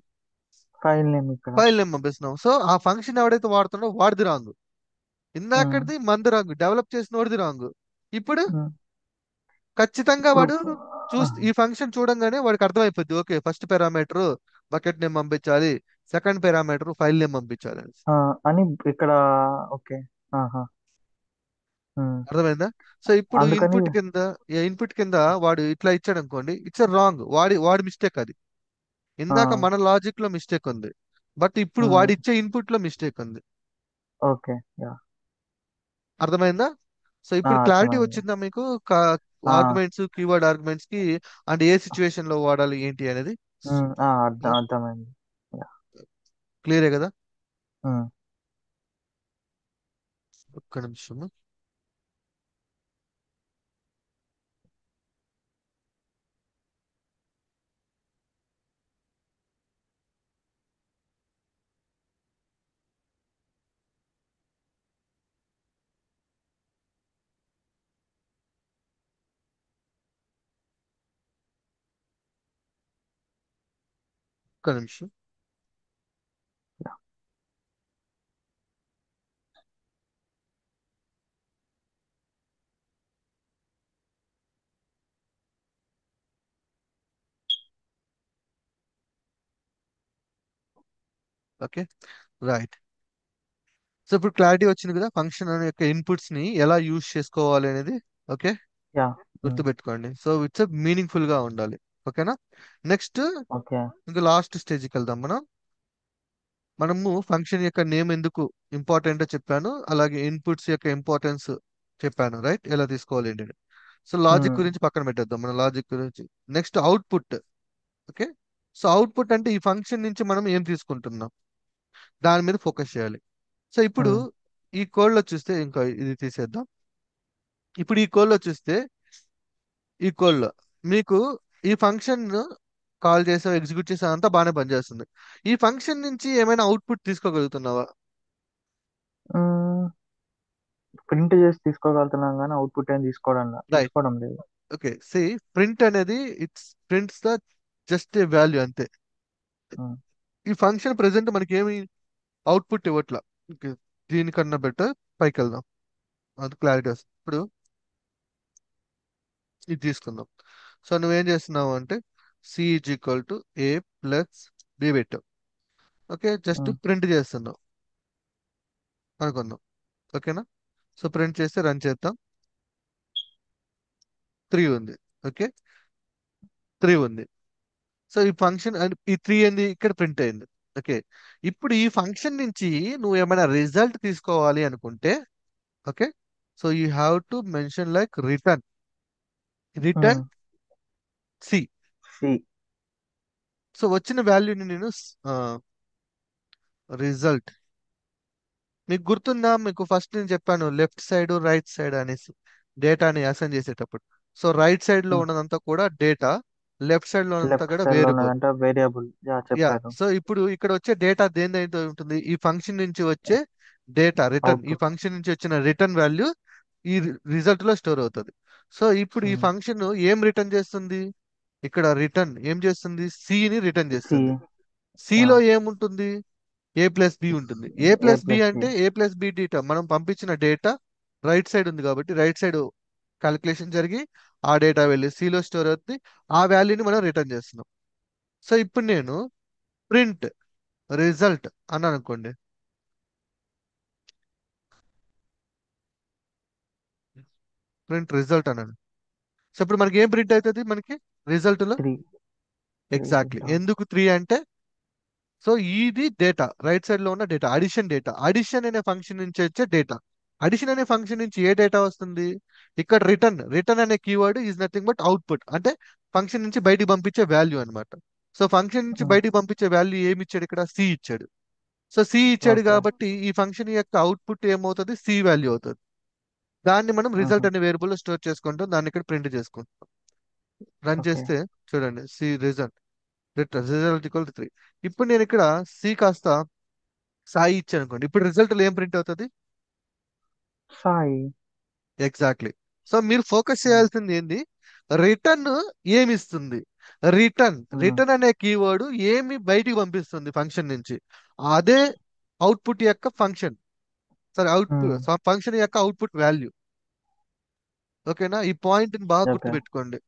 ఫైల్ నేమ్ ఇక్కడ. ఫైల్ నేమ్ పంపిస్తున్నావు. సో ఆ ఫంక్షన్ ఎవడైతే వాడుతున్నాడో వాడిది రాంగ్, ఇందాకటిది మంది రాంగ్, డెవలప్ చేసిన వాడిది రాంగ్. ఇప్పుడు ఉమ్. ఖచ్చితంగా ఇప్పుడు వాడు ఆ, ఈ ఫంక్షన్ చూడంగానే వాడికి అర్థమైపోద్ది, okay first parameter bucket name పంపించాలి, సెకండ్ పారామీటర్ ఫైల్ నేమ్ పంపించాలి అని. ఆ, అని ఇక్కడ ఓకే. ఆహా. ఉమ్. అర్థమైందా? సో ఇప్పుడు అందుకని ఇన్పుట్ కింద వాడు ఇట్లా ఇచ్చాడు అనుకోండి, ఇట్స్ రాంగ్, వాడి మిస్టేక్ అది. ఆ, ఇందాక మన లాజిక్ లో మిస్టేక్ ఉంది, బట్ ఇప్పుడు ఉమ్, వాడిచ్చే ఇన్పుట్ లో మిస్టేక్ ఉంది. ఓకే. యా. అర్థమైందా? సో ఇప్పుడు క్లారిటీ అర్థమైంది. వచ్చిందా మీకు? ఆ, ఆర్గ్యుమెంట్స్, కీవర్డ్ ఆర్గ్యుమెంట్స్ కి అంటే ఏ సిచ్యువేషన్ లో వాడాలి ఏంటి అనేది అర్థమైంది. యా. క్లియరే కదా? ఉమ్. ఒక్క నిమిషం. ఒక్క నిమిషం. యా. Okay, right. సో ఇప్పుడు క్లారిటీ వచ్చింది కదా ఫంక్షన్ యొక్క ఇన్పుట్స్ ని ఎలా యూజ్ చేసుకోవాలి అనేది. Okay, yeah. ఉమ్. గుర్తుపెట్టుకోండి. సో ఇట్స్ మీనింగ్ఫుల్ గా ఉండాలి. ఓకేనా? Next okay. ఇంకా లాస్ట్ స్టేజ్కి వెళ్దాం మనం. మనము ఫంక్షన్ యొక్క నేమ్ ఎందుకు ఇంపార్టెంట్ చెప్పాను, అలాగే ఇన్పుట్స్ యొక్క ఇంపార్టెన్స్ చెప్పాను, రైట్? ఎలా తీసుకోవాలి ఏంటి. సో లాజిక్ ఉమ్. గురించి పక్కన పెట్టేద్దాం, మన లాజిక్ గురించి. Next output. Okay, so output అంటే ఈ ఫంక్షన్ నుంచి మనం ఏం తీసుకుంటున్నాం దాని మీద ఫోకస్ చేయాలి. సో ఇప్పుడు ఉమ్. ఈ కోడ్ లో చూస్తే, ఇంకా ఇది తీసేద్దాం. ఇప్పుడు ఈ కోడ్ లో చూస్తే, ఈ కోడ్ లో మీకు ఈ ఫంక్షన్ కాల్ చేసా ఎగ్జిక్యూట్ చేసా అంతా బాగానే పనిచేస్తుంది. ఈ ఫంక్షన్ నుంచి ఏమైనా అవుట్పుట్ తీసుకోగలుగుతున్నావా? ప్రింట్ చేసి తీసుకోగలుగుతున్నాం కానీ అవుట్పుట్ ఏం రైట్. తీసుకోవడం లేదు. ఓకే, సి ప్రింట్ అనేది it's prints the just a value అంతే. ఉమ్. ఈ ఫంక్షన్ ప్రెసెంట్ మనకి ఏమి అవుట్పుట్ ఇవ్వట్లా. ఓకే, దీనికన్నా బెటర్ పైకి వెళ్దాం, అది క్లారిటీ వస్తుంది. ఇప్పుడు ఇది తీసుకుందాం. సో నువ్వేం చేస్తున్నావు అంటే C is equal to A plus B పెట్టావు. Okay, just um. ప్రింట్ చేస్తున్నావు అనుకుందాం. ఓకేనా? సో ప్రింట్ చేస్తే రన్ చేద్దాం. 3 ఉంది. ఓకే, 3 ఉంది. సో ఈ ఫంక్షన్ అండ్ ఈ 3 ఏంది ఇక్కడ ప్రింట్ అయింది. ఓకే, ఇప్పుడు ఈ ఫంక్షన్ నుంచి నువ్వు ఏమైనా రిజల్ట్ తీసుకోవాలి అనుకుంటే, okay, so you have to mention like return, return um. C. C. So వచ్చిన వాల్యూని నేను రిజల్ట్, మీకు గుర్తుందా? మీకు ఫస్ట్ నేను చెప్పాను లెఫ్ట్ సైడ్ రైట్ సైడ్ అనేసి డేటాని అసైన్ చేసేటప్పుడు. సో రైట్ సైడ్ లో ఉన్నదంతా కూడా డేటా, లెఫ్ట్ సైడ్ లో ఉన్నదంతా లెఫ్ట్ కూడా సైడ్ లో వేరియబుల్. ఉన్నదంటే వేరియబుల్. యా, యా, చెప్పారు. సో ఇప్పుడు ఇక్కడ వచ్చే డేటా దేనిదైతే ఉంటుంది, ఈ ఫంక్షన్ నుంచి వచ్చే డేటా రిటర్న్, ఈ అవుట్పుట్. ఫంక్షన్ నుంచి వచ్చిన రిటర్న్ వాల్యూ ఈ రిజల్ట్ లో స్టోర్ అవుతుంది. సో ఇప్పుడు ఈ ఫంక్షన్ ఏం రిటర్న్ చేస్తుంది? ఇక్కడ రిటర్న్ ఏం చేస్తుంది? సి ని రిటర్న్ సి. చేస్తుంది. C yeah. లో ఏముంటుంది? ఏ ప్లస్ బి ఉంటుంది. A A plus B plus B. అంటే ఏ ప్లస్ బి డేటా మనం పంపించిన డేటా రైట్ సైడ్ ఉంది కాబట్టి రైట్ సైడ్ క్యాలిక్యులేషన్ జరిగి ఆ డేటా వెళ్ళి C లో స్టోర్ అవుతుంది. ఆ వాల్యూని మనం రిటర్న్ చేస్తున్నాం. సో ఇప్పుడు నేను ప్రింట్ రిజల్ట్ అన్నాను అనుకోండి, ప్రింట్ రిజల్ట్ అన్నాను. సో ఇప్పుడు మనకి ఏం ప్రింట్ అవుతుంది? మనకి రిజల్ట్ లో 3. 3 ఎగ్జాక్ట్లీ. ప్రింట్ అవుతుంది. ఎందుకు 3 అంటే, సో ఇది డేటా రైట్ సైడ్ లో ఉన్న డేటా, అడిషన్ డేటా, అడిషన్ అనే ఫంక్షన్ నుంచి వచ్చే డేటా. అడిషన్ అనే ఫంక్షన్ నుంచి ఏ డేటా వస్తుంది? ఇక్కడ రిటర్న్, రిటర్న్ అనే keyword is nothing but output, అంటే ఫంక్షన్ నుంచి బయటికి పంపించే వాల్యూ అన్నమాట. సో ఫంక్షన్ నుంచి బయటికి పంపించే వాల్యూ ఏమి ఇచ్చాడు? ఇక్కడ సి ఇచ్చాడు. సో సి ఇచ్చాడు ఓకే. కాబట్టి ఈ ఫంక్షన్ యొక్క అవుట్పుట్ ఏమవుతుంది? సి వాల్యూ అవుతుంది. దాన్ని మనం రిజల్ట్ అనే వేరియబుల్ లో స్టోర్ చేసుకుంటాం, దాన్ని ఇక్కడ ప్రింట్ చేసుకుంటాం. Run okay. చేస్తే చూడండి, సి రిజల్ట్, రిజల్ట్ ఈక్వల్ 3. ఇప్పుడు నేను ఇక్కడ సి కాస్త సాయి ఇచ్చాను అనుకోండి, ఇప్పుడు రిజల్ట్ ఏం ప్రింట్ అవుతుంది? సాయి. ఎగ్జాక్ట్లీ. సో మీరు ఫోకస్ ఉమ్. చేయాల్సింది ఏంది? రిటర్న్ ఏమి ఇస్తుంది? రిటర్న్, ఉమ్. రిటర్న్ అనే కీవర్డ్ ఏమి బయటికి పంపిస్తుంది ఫంక్షన్ నుంచి? అదే అవుట్పుట్ యొక్క ఫంక్షన్, సరే ఉమ్. అవుట్పుట్ ఫంక్షన్ యొక్క అవుట్పుట్ వాల్యూ. ఓకేనా? ఈ పాయింట్ ని బాగా ఓకే. గుర్తుపెట్టుకోండి.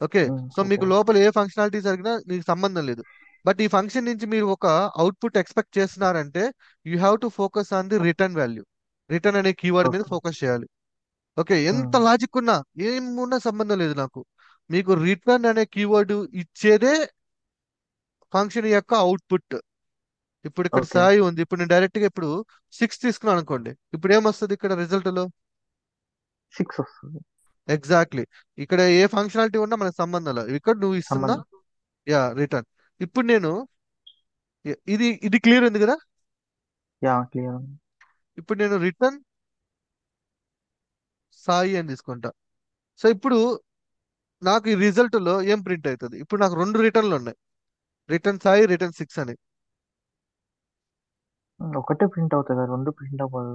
ఓకే. సో మీకు ఓకే. లోపల ఏ ఫంక్షనాలిటీ జరిగినా మీకు సంబంధం లేదు. బట్ ఈ ఫంక్షన్ నుంచి మీరు ఒక అవుట్పుట్ ఎక్స్పెక్ట్ చేస్తున్నారంటే you have to focus on the return value. Return అనే కీవర్డ్ మీద ఓకే. ఫోకస్ చేయాలి. ఓకే, ఎంత లాజిక్ ఉన్నా ఏమున్నా సంబంధం లేదు నాకు. మీకు రిటర్న్ అనే కీవర్డ్ ఇచ్చేదే ఫంక్షన్ యొక్క అవుట్పుట్. ఇప్పుడు ఇక్కడ ఓకే. సాయి ఉంది, ఇప్పుడు నేను డైరెక్ట్ గా ఇప్పుడు 6 తీసుకున్నాను అనుకోండి, ఇప్పుడు ఏమొస్తుంది ఇక్కడ రిజల్ట్ లో? 6 వస్తుంది. ఎగ్జాక్ట్లీ. ఇక్కడ ఏ ఫంక్షనాలిటీ ఉన్నా మనకు సంబంధం లేదు, ఇక్కడ నువ్వు ఇస్తున్నా. సంబంధం. Yeah, return. ఇప్పుడు నేను ఇది ఇది క్లియర్ ఉంది కదా? Yeah, clear. ఇప్పుడు నేను రిటర్న్ సాయి అని తీసుకుంటా. సో ఇప్పుడు నాకు ఈ రిజల్ట్ లో ఏం ప్రింట్ అవుతుంది? ఇప్పుడు నాకు రెండు రిటర్న్లు ఉన్నాయి, రిటర్న్ సాయి, రిటర్న్ 6 అని. ఒకటే ప్రింట్ అవుతుంది, రెండు ప్రింట్ అవ్వదు.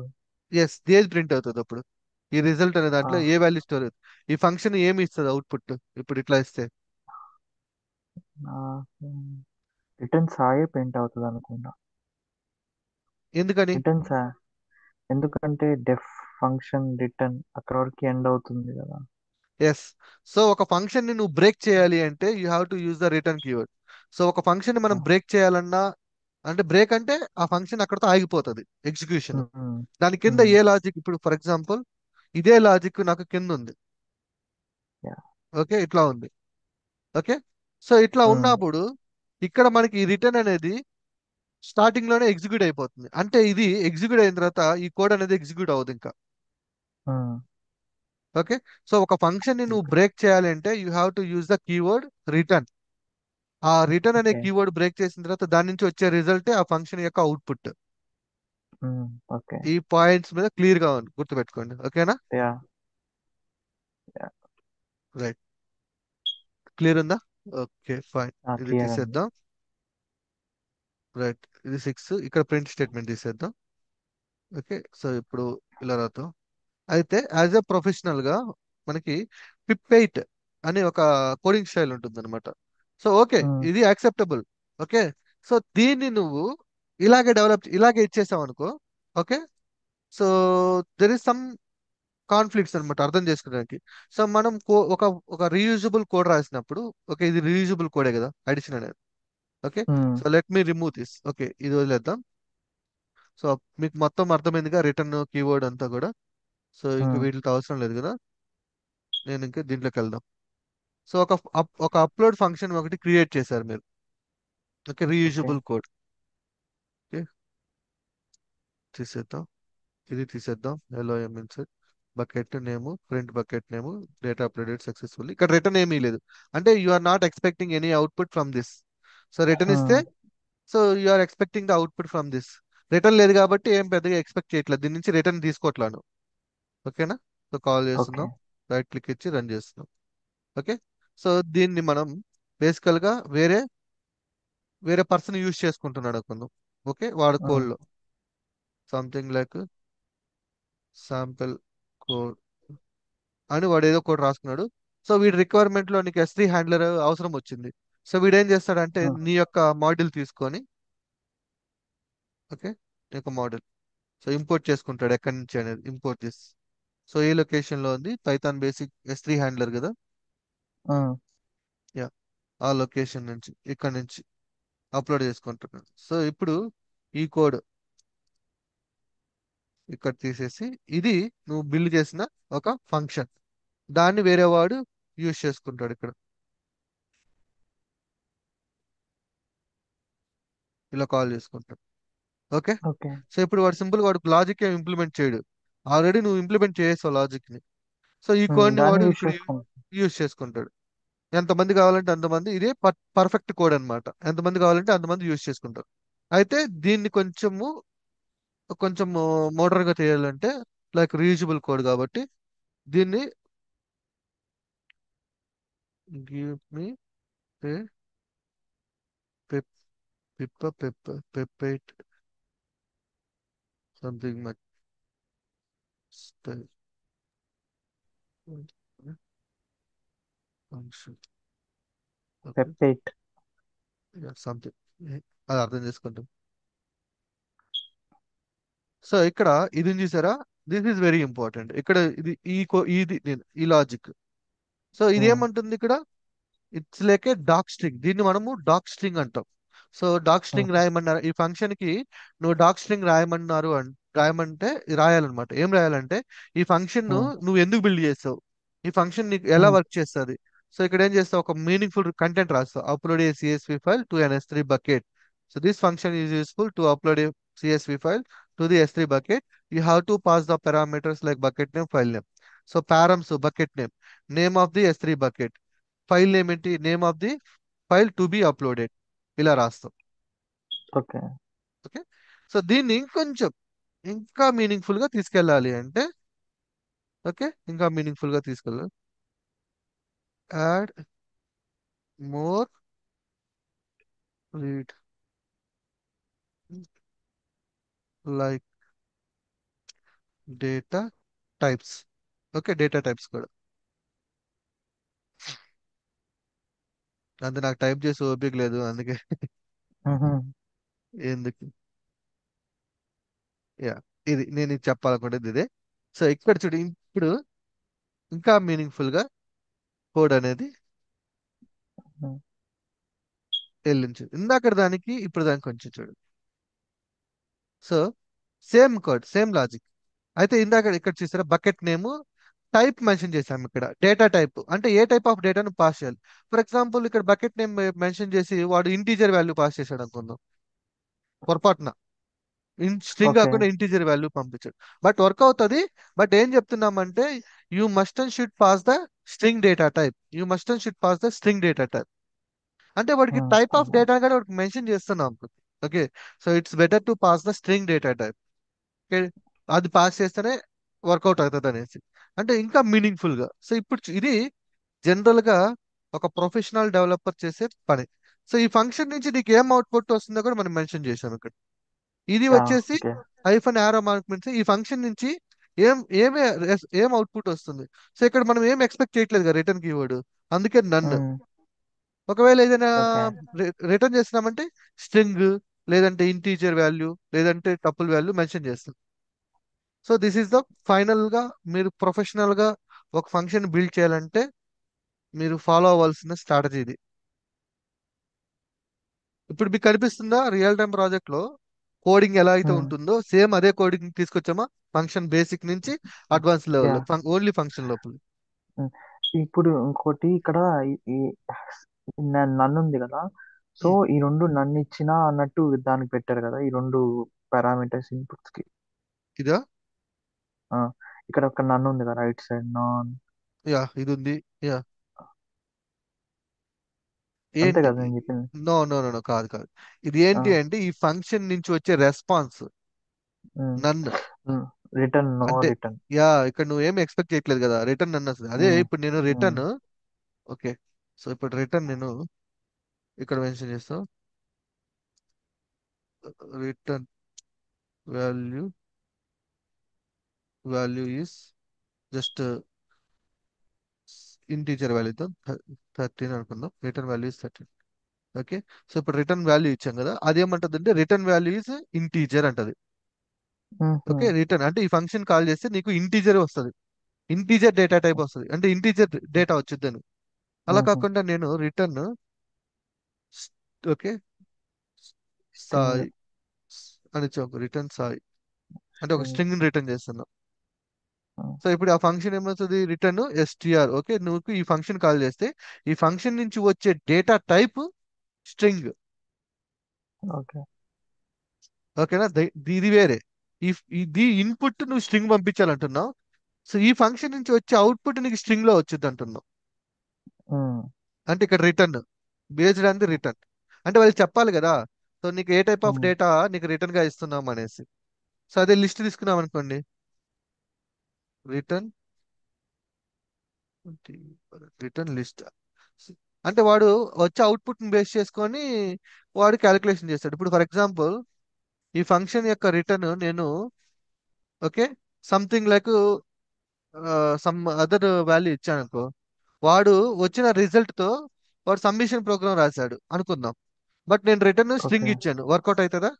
ఎస్, ఏది ప్రింట్ అవుతుంది అప్పుడు? ఈ రిజల్ట్ అనే ఆ, దాంట్లో ఏ వాల్యూ స్టోర్ అవుతుంది? ఈ ఫంక్షన్ ఏమి ఇస్తుంది అవుట్పుట్ ఇప్పుడు ఇట్లా ఇస్తే? రిటర్న్ సాయే ప్రింట్ అవుతుంది అనుకుంటా. ఎందుకని? రిటర్న్ సా ఎందుకంటే డెఫ్ ఫంక్షన్ రిటర్న్ అక్కడ వరకు ఎండ్ అవుతుంది కదా. ఎస్. సో ఒక ఫంక్షన్ ని నువ్వు బ్రేక్ చేయాలి అంటే you have to use the return keyword. So ఒక ఫంక్షన్ ని మనం బ్రేక్ చేయాలన్నా, అంటే బ్రేక్ అంటే ఆ ఫంక్షన్ అక్కడతో ఆగిపోతుంది ఎగ్జిక్యూషన్. దాని కింద ఏ లాజిక్, ఇప్పుడు ఫర్ ఎగ్జాంపుల్ ఇదే లాజిక్ నాకు కింద ఉంది. యా. ఓకే, ఇట్లా ఉంది. ఓకే. సో ఇట్లా ఉన్నప్పుడు ఇక్కడ మనకి ఈ రిటర్న్ అనేది స్టార్టింగ్ లోనే ఎగ్జిక్యూట్ అయిపోతుంది. అంటే ఇది ఎగ్జిక్యూట్ అయిన తర్వాత ఈ కోడ్ అనేది ఎగ్జిక్యూట్ అవ్వదు ఇంకా. ఓకే. సో ఒక ఫంక్షన్ ని నువ్వు ఓకే. బ్రేక్ చేయాలి అంటే you have to use the keyword return. ఆ రిటర్న్ అనే ఓకే. కీవర్డ్ బ్రేక్ చేసిన తర్వాత దాని నుంచి వచ్చే రిజల్టే ఆ ఫంక్షన్ యొక్క అవుట్పుట్. ఓకే. ఈ పాయింట్స్ మీద క్లియర్ గా ఉంది, గుర్తుపెట్టుకోండి. ఓకేనా? యా. యా. రైట్. క్లియర్ ఉందా? Okay, fine. ఇది క్లియర్ అండి. తీసేద్దాం. రైట్, ఇది 6. ఇక్కడ ప్రింట్ స్టేట్మెంట్ తీసేద్దాం. ఓకే. సో ఇప్పుడు ఇలా రాద్దాం. అయితే యాజ్ ఎ ప్రొఫెషనల్ గా మనకి పిప్8 అనే ఒక కోడింగ్ స్టైల్ ఉంటుంది అనమాట. సో ఓకే, ఇది యాక్సెప్టబుల్. ఓకే. సో దీన్ని నువ్వు ఇలాగే ఇచ్చేసావు అనుకో. Okay. So there is some conflicts అనమాట అర్థం చేసుకోవడానికి. సో మనం ఒక ఒక రీయూజబుల్ కోడ్ రాసినప్పుడు, ఓకే, ఇది రీయూజబుల్ కోడే కదా అడిషన్ అనేది. Okay. So let me remove this. Okay, ఇది వదిలేద్దాం. సో మీకు మొత్తం అర్థమైందిగా రిటర్న్ కీవర్డ్ అంతా కూడా. సో ఇంక వీటితో అవసరం లేదు కదా. నేను ఇంకా దీంట్లోకి వెళ్దాం. సో ఒక అప్లోడ్ ఫంక్షన్ ఒకటి క్రియేట్ చేశారు మీరు. Okay, okay. Reusable code. Okay, తీసేద్దాం. ఇది తీసేద్దాం. ఎల్ఓఎం ఇన్సెట్ bucket name, print bucket name, data uploaded successfully. ఇక్కడ రిటర్న్ ఏమీ లేదు, అంటే you are not expecting any output from this. So return ఇస్తే, so you are expecting the output from this. Return లేదు కాబట్టి ఏం పెద్దగా ఎక్స్పెక్ట్ చేయట్లేదు, దీని నుంచి రిటర్న్ తీసుకోవట్లేను. ఓకేనా? So call okay. చేస్తున్నాం, రైట్ క్లిక్ ఇచ్చి రన్ చేస్తున్నాం. ఓకే. సో దీన్ని మనం బేసికల్ గా వేరే వేరే పర్సన్ యూజ్ చేసుకుంటున్నాడు అనుకుందాం. ఓకే, వాడు కోడ్లో సంథింగ్ లైక్ శాంపిల్ కోడ్ అని వాడు ఏదో కోడ్ రాసుకున్నాడు. సో వీడి రిక్వైర్మెంట్ లో నీకు S3 హ్యాండ్లర్ అవసరం వచ్చింది. సో వీడు ఏం చేస్తాడంటే నీ యొక్క మాడ్యూల్ తీసుకొని, ఓకే, నీ యొక్క మాడ్యూల్ సో ఇంపోర్ట్ చేసుకుంటాడు. ఎక్కడి నుంచి అనేది ఇంపోర్ట్ చేసి, సో ఏ లొకేషన్ లో ఉంది? పైథాన్ బేసిక్ S3 హ్యాండ్లర్ కదా. యా, ఆ లొకేషన్ నుంచి ఇక్కడ నుంచి అప్లోడ్ చేసుకుంటున్నాడు. సో ఇప్పుడు ఈ కోడ్ ఇక్కడ తీసేసి, ఇది నువ్వు బిల్డ్ చేసిన ఒక ఫంక్షన్, దాన్ని వేరే వాడు యూజ్ చేసుకుంటాడు ఇక్కడ. ఇలా కాల్ చేసుకుంటాడు. ఓకే. ఓకే. సో ఇప్పుడు వాడు సింపుల్ వాడు లాజిక్ ఏం ఇంప్లిమెంట్ చేయడు, ఆల్రెడీ నువ్వు ఇంప్లిమెంట్ చేసావు లాజిక్ ని. సో ఈ కోడ్ ని దాన్ని వాడు యూజ్ ఇప్పుడు చేసుకోండి. యూజ్ చేసుకుంటాడు. ఎంతమంది కావాలంటే అంతమంది, ఇదే పర్ఫెక్ట్ కోడ్ అన్నమాట. ఎంతమంది కావాలంటే అంతమంది యూజ్ చేసుకుంటారు. అయితే దీన్ని కొంచెం మోడర్న్ గా చేయాలంటే, లైక్ రీయూజబుల్ కోడ్ కాబట్టి దీన్ని give me a PEP PEP something much style function. Okay, PEP eight. Something, అది అర్థం చేసుకుంటాం. సో ఇక్కడ ఇది ఉంది చూసారా, దిస్ ఈస్ వెరీ ఇంపార్టెంట్ ఇక్కడ. ఇది ఈ లాజిక్. సో ఇది ఉమ్, ఏమంటుంది ఇక్కడ? It's like a docstring. దీన్ని మనము డాక్ స్ట్రింగ్ అంటాం. సో డాక్ స్ట్రింగ్ ఉమ్, రాయమన్నారు ఈ ఫంక్షన్ కి. నువ్వు డాక్ స్ట్రింగ్ రాయమంటే రాయాలన్నమాట. ఏం రాయాలంటే ఈ ఫంక్షన్ ఉమ్, నువ్వు ఎందుకు బిల్డ్ చేస్తావు, ఈ ఫంక్షన్ నీకు ఎలా ఉమ్, వర్క్ చేస్తుంది. సో ఇక్కడ ఏం చేస్తావు, ఒక మీనింగ్ఫుల్ కంటెంట్ రాస్తావు. Upload a CSV file to an S3 bucket. So this function is useful to upload a CSV file to the S3 bucket. You have to pass the parameters like bucket name, file name. So params bucket name, name of the S3 bucket, file name ఏంటి, name of the file to be uploaded. ఇలా రాస్తాం. Okay. Okay. So దీన్ని ఇంకొంచెం ఇంకా meaningful గా తీసుకెళ్ళాలి అంటే, okay, ఇంకా మీనింగ్ఫుల్ గా తీసుకెళ్ళాలి. Add more read like data types. Okay, data types కూడా. అంతే, నాకు టైప్ చేసి ఓపిక లేదు అందుకే. ఉహు, ఎందుకు? యా, ఇది నేను చెప్పాలనుకునేది ఇదే. సో ఇక్కడ చూడు, ఇప్పుడు ఇంకా మీనింగ్ఫుల్ గా కోడ్ అనేది ఉమ్, వెళ్ళించు. ఇందాక దానికి ఇప్పుడు దానికి కొంచెం చూడు. So same code, same logic. అయితే ఇందాక ఇక్కడ చూసారా, బకెట్ నేమ్ టైప్ మెన్షన్ చేసాం. ఇక్కడ డేటా టైప్ అంటే ఏ టైప్ ఆఫ్ డేటాను పాస్ చేయాలి. ఫర్ ఎగ్జాంపుల్ ఇక్కడ బకెట్ నేమ్ మెన్షన్ చేసి వాడు ఇంటీజర్ వాల్యూ పాస్ చేశాడు అనుకుందాం, పొరపాటున స్ట్రింగ్ ఓకే. కాకుండా ఇంటీజర్ వాల్యూ పంపించాడు. బట్ వర్క్ అవుతుంది. బట్ ఏం చెప్తున్నామంటే you must and should pass the string data type, you must and should pass the string data type. అంటే వాడికి ఉమ్, టైప్ ఆఫ్ అవును. డేటా కూడా వాడికి మెన్షన్ చేస్తున్నాం. Okay. So it's better to pass the string data type. Okay, అది pass చేస్తేనే work out అవుతుంది అనేసి. అంటే ఇంకా మీనింగ్ఫుల్ గా. సో ఇప్పుడు ఇది జనరల్ గా ఒక ప్రొఫెషనల్ డెవలపర్ చేసే పని. సో ఈ ఫంక్షన్ నుంచి నీకు ఏం అవుట్పుట్ వస్తుందో కూడా మనం మెన్షన్ చేసాం ఇక్కడ. ఇది యా, వచ్చేసి okay. Hyphen arrow mark means ఈ ఫంక్షన్ నుంచి ఏం ఏమే ఏం అవుట్పుట్ వస్తుంది. సో ఇక్కడ మనం ఏం ఎక్స్పెక్ట్ చేయట్లేదు కదా రిటర్న్ కీవర్డ్, అందుకే నన్ను. ఉమ్, ఒకవేళ ఏదైనా ఓకే. రిటర్న్ చేస్తున్నామంటే స్ట్రింగ్, లేదంటే ఇంటీజర్ వాల్యూ, లేదంటే టపుల్ వాల్యూ మెన్షన్ చేస్తాం. So this is the final గా మీరు ప్రొఫెషనల్ గా ఒక ఫంక్షన్ బిల్డ్ చేయాలంటే మీరు ఫాలో అవ్వాల్సిన స్ట్రాటజీ ఇది. ఇప్పుడు మీకు కనిపిస్తుందా రియల్ టైం ప్రాజెక్ట్ లో కోడింగ్ ఎలా అయితే ఉమ్, ఉంటుందో సేమ్ అదే కోడింగ్ తీసుకొచ్చామా ఫంక్షన్ బేసిక్ నుంచి advance yeah. Level, only function లోపల. ఉమ్. ఇప్పుడు ఇంకోటి ఇక్కడ ఈ నన్ను ఉంది కదా. సో ఉమ్, ఈ రెండు నన్ను ఇచ్చినా అన్నట్టు దానికి పెట్టారు కదా, ఈ రెండు పారామీటర్స్ ఇన్పుట్స్ కి. ఇదా? ఆ, ఇక్కడ ఒక నన్ను ఉంది కదా, రైట్ సైడ్ నాన్. యా, ఇది ఉంది. యా, అంతే ఏంటి? కదా నేను చెప్పింది. నో నో నో నో, కాదు కాదు. ఇది ఏంటి అంటే ఈ ఫంక్షన్ నుంచి వచ్చే రెస్పాన్స్ నన్ను. రిటర్న్ నో అంటే రిటర్న్. యా, ఇక్కడ నువ్వు ఏం ఎక్స్పెక్ట్ చేయట్లేదు కదా, రిటర్న్ నన్ను వస్తుంది. అదే ఇప్పుడు నేను రిటర్న్. ఓకే. సో ఇప్పుడు రిటర్న్ నేను ఇక్కడ మెన్షన్ చేస్తాను. Return value, value is just integer వాల్యూతో 13 అనుకుందాం. Return value is 13. Okay. So ఇప్పుడు రిటర్న్ వాల్యూ ఇచ్చాం కదా, అది ఏమంటది అంటే రిటర్న్ వాల్యూ ఇస్ ఇంటీజర్ అంటది. ఓకే, రిటర్న్ అంటే ఈ ఫంక్షన్ కాల్ చేస్తే నీకు ఇంటీజర్ వస్తుంది, ఇంటీజర్ డేటా టైప్ వస్తుంది, అంటే ఇంటీజర్ డేటా వచ్చిందని. అలా కాకుండా నేను రిటర్న్, ఓకే, స్ట్రింగ్. సాయి అని చెప్పు, రిటర్న్ సాయి అంటే ఒక స్ట్రింగ్. స్ట్రింగ్ రిటర్న్ చేస్తున్నా. సో ఇప్పుడు ఆ ఫంక్షన్ ఏమవుతుంది, రిటర్న్ STR. ఓకే, నువ్వు ఈ ఫంక్షన్ కాల్ చేస్తే ఈ ఫంక్షన్ నుంచి వచ్చే డేటా టైప్ స్ట్రింగ్. ఓకే. ఓకేనా? ఇది వేరే. ఇది ఇన్పుట్ నువ్వు స్ట్రింగ్ పంపించాలంటున్నావు. సో ఈ ఫంక్షన్ నుంచి వచ్చే అవుట్పుట్ నీకు స్ట్రింగ్ లో వచ్చింది అంటున్నావు. అంటే ఇక్కడ return based on the return. అంటే వాళ్ళు చెప్పాలి కదా, సో నీకు ఏ టైప్ ఆఫ్ డేటా నీకు రిటర్న్ గా ఇస్తున్నాం అనేసి. సో అదే లిస్ట్ తీసుకున్నాం అనుకోండి, రిటర్న్ రిటర్న్ లిస్ట్. అంటే వాడు వచ్చే అవుట్పుట్ ని బేస్ చేసుకొని వాడు క్యాలిక్యులేషన్ చేస్తాడు. ఇప్పుడు ఫర్ ఎగ్జాంపుల్ ఈ ఫంక్షన్ యొక్క రిటర్న్ నేను, okay, something like some other value ఇచ్చాను అనుకో, వాడు వచ్చిన రిజల్ట్ తో వాడు సబ్మిషన్ ప్రోగ్రామ్ రాశాడు అనుకుందాం. బట్ నేను రిటర్న్ ఓకే. స్ట్రింగ్ ఇచ్చాను, వర్కౌట్ అవుతుందా?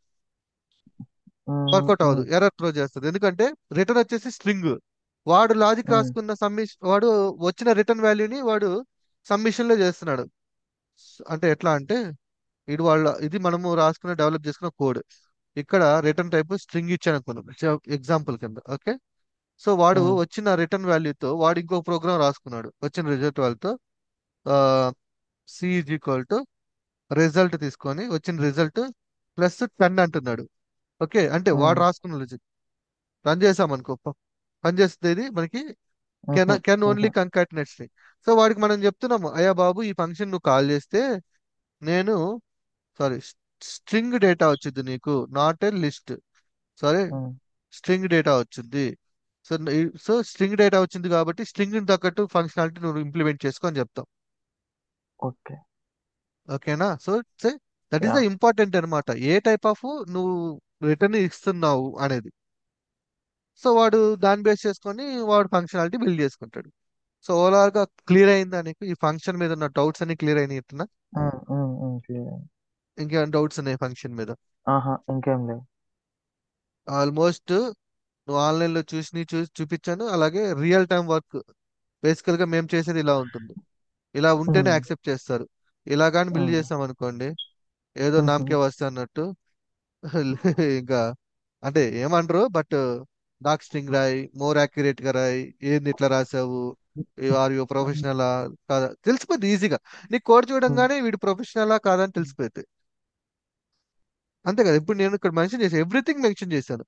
వర్కౌట్ అవ్వదు, హ్మ్. ఎర్రర్ త్రో చేస్తుంది. ఎందుకంటే రిటర్న్ వచ్చేసి స్ట్రింగ్. వాడు లాజిక్ హ్మ్. రాసుకున్న సబ్మిషన్, వాడు వచ్చిన రిటర్న్ వాల్యూని వాడు సబ్మిషన్ లో చేస్తున్నాడు. అంటే ఎట్లా అంటే ఇది మనము రాసుకున్న డెవలప్ చేసుకున్న కోడ్. ఇక్కడ రిటర్న్ టైప్ స్ట్రింగ్ ఇచ్చాను అనుకున్నాం ఎగ్జాంపుల్ కింద. ఓకే. సో వాడు హ్మ్. వచ్చిన రిటర్న్ వాల్యూతో వాడు ఇంకో ప్రోగ్రామ్ రాసుకున్నాడు వచ్చిన రిజల్ట్ వాల్యూతో. C is equal to result తీసుకొని వచ్చిన రిజల్ట్ ప్లస్ 10 అంటున్నాడు. ఓకే, అంటే వాడు హ్మ్. రాసుకున్న రిజల్ట్ రన్ చేసామనుకో, పని చేస్తుంది మనకి. హుహు. కెన్ ఓన్లీ హుహు. Concatenate string. సో వాడికి మనం చెప్తున్నాము, అయ్యా బాబు ఈ ఫంక్షన్ నువ్వు కాల్ చేస్తే నేను, సారీ, స్ట్రింగ్ డేటా వచ్చింది నీకు, నాట్ ఏ లిస్ట్. సారీ, హ్మ్. స్ట్రింగ్ డేటా వచ్చింది. సో సో స్ట్రింగ్ డేటా వచ్చింది కాబట్టి స్ట్రింగ్ తగ్గట్టు ఫంక్షనాలిటీ నువ్వు ఇంప్లిమెంట్ చేసుకో అని చెప్తాం. ఓకే. ఓకేనా? So that is the yeah! Important అనమాట, ఏ టైప్ ఆఫ్ నువ్వు రిటర్న్ ఇస్తున్నావు అనేది. సో వాడు దాన్ని బేస్ చేసుకొని వాడు ఫంక్షనాలిటీ బిల్డ్ చేసుకుంటాడు. సో ఓవరాల్ గా క్లియర్ అయిందా నీకు? ఈ ఫంక్షన్ మీద ఉన్న డౌట్స్ అన్ని క్లియర్ అయినాయి ఇట్లా? హ్మ్. హ్మ్. హ్మ్. క్లియర్. ఇంకేమైనా డౌట్స్ ఉన్నాయి ఫంక్షన్ మీద? ఆహా! ఇంకేం లేవు. ఆల్మోస్ట్ నువ్వు ఆన్లైన్ లో చూసి చూపించాను. అలాగే రియల్ టైం వర్క్ బేసికల్ గా మేము చేసేది ఇలా ఉంటుంది. ఇలా ఉంటేనే హ్మ్. యాక్సెప్ట్ చేస్తారు. ఇలా కానీ బిల్డ్ హ్మ్. చేసాం అనుకోండి, ఏదో హుహు. నామకే వస్తే అన్నట్టు. ఇంకా అంటే ఏమంటారు, బట్ డాక్ స్ట్రింగ్ రాయి, మోర్ యాక్యురేట్ గా రాయి, ఏంది ఇట్లా రాసావు, ఆర్ యు హ్మ్. ప్రొఫెషనలా కాదా తెలిసిపోద్ది ఈజీగా. నీ కోడ్ హ్మ్. చూడంగానే వీడు ప్రొఫెషనలా కాదా అని తెలిసిపోద్ది. అంతే కదా. ఇప్పుడు నేను ఇక్కడ మెన్షన్ చేశాను, ఎవ్రీథింగ్ మెన్షన్ చేశాను.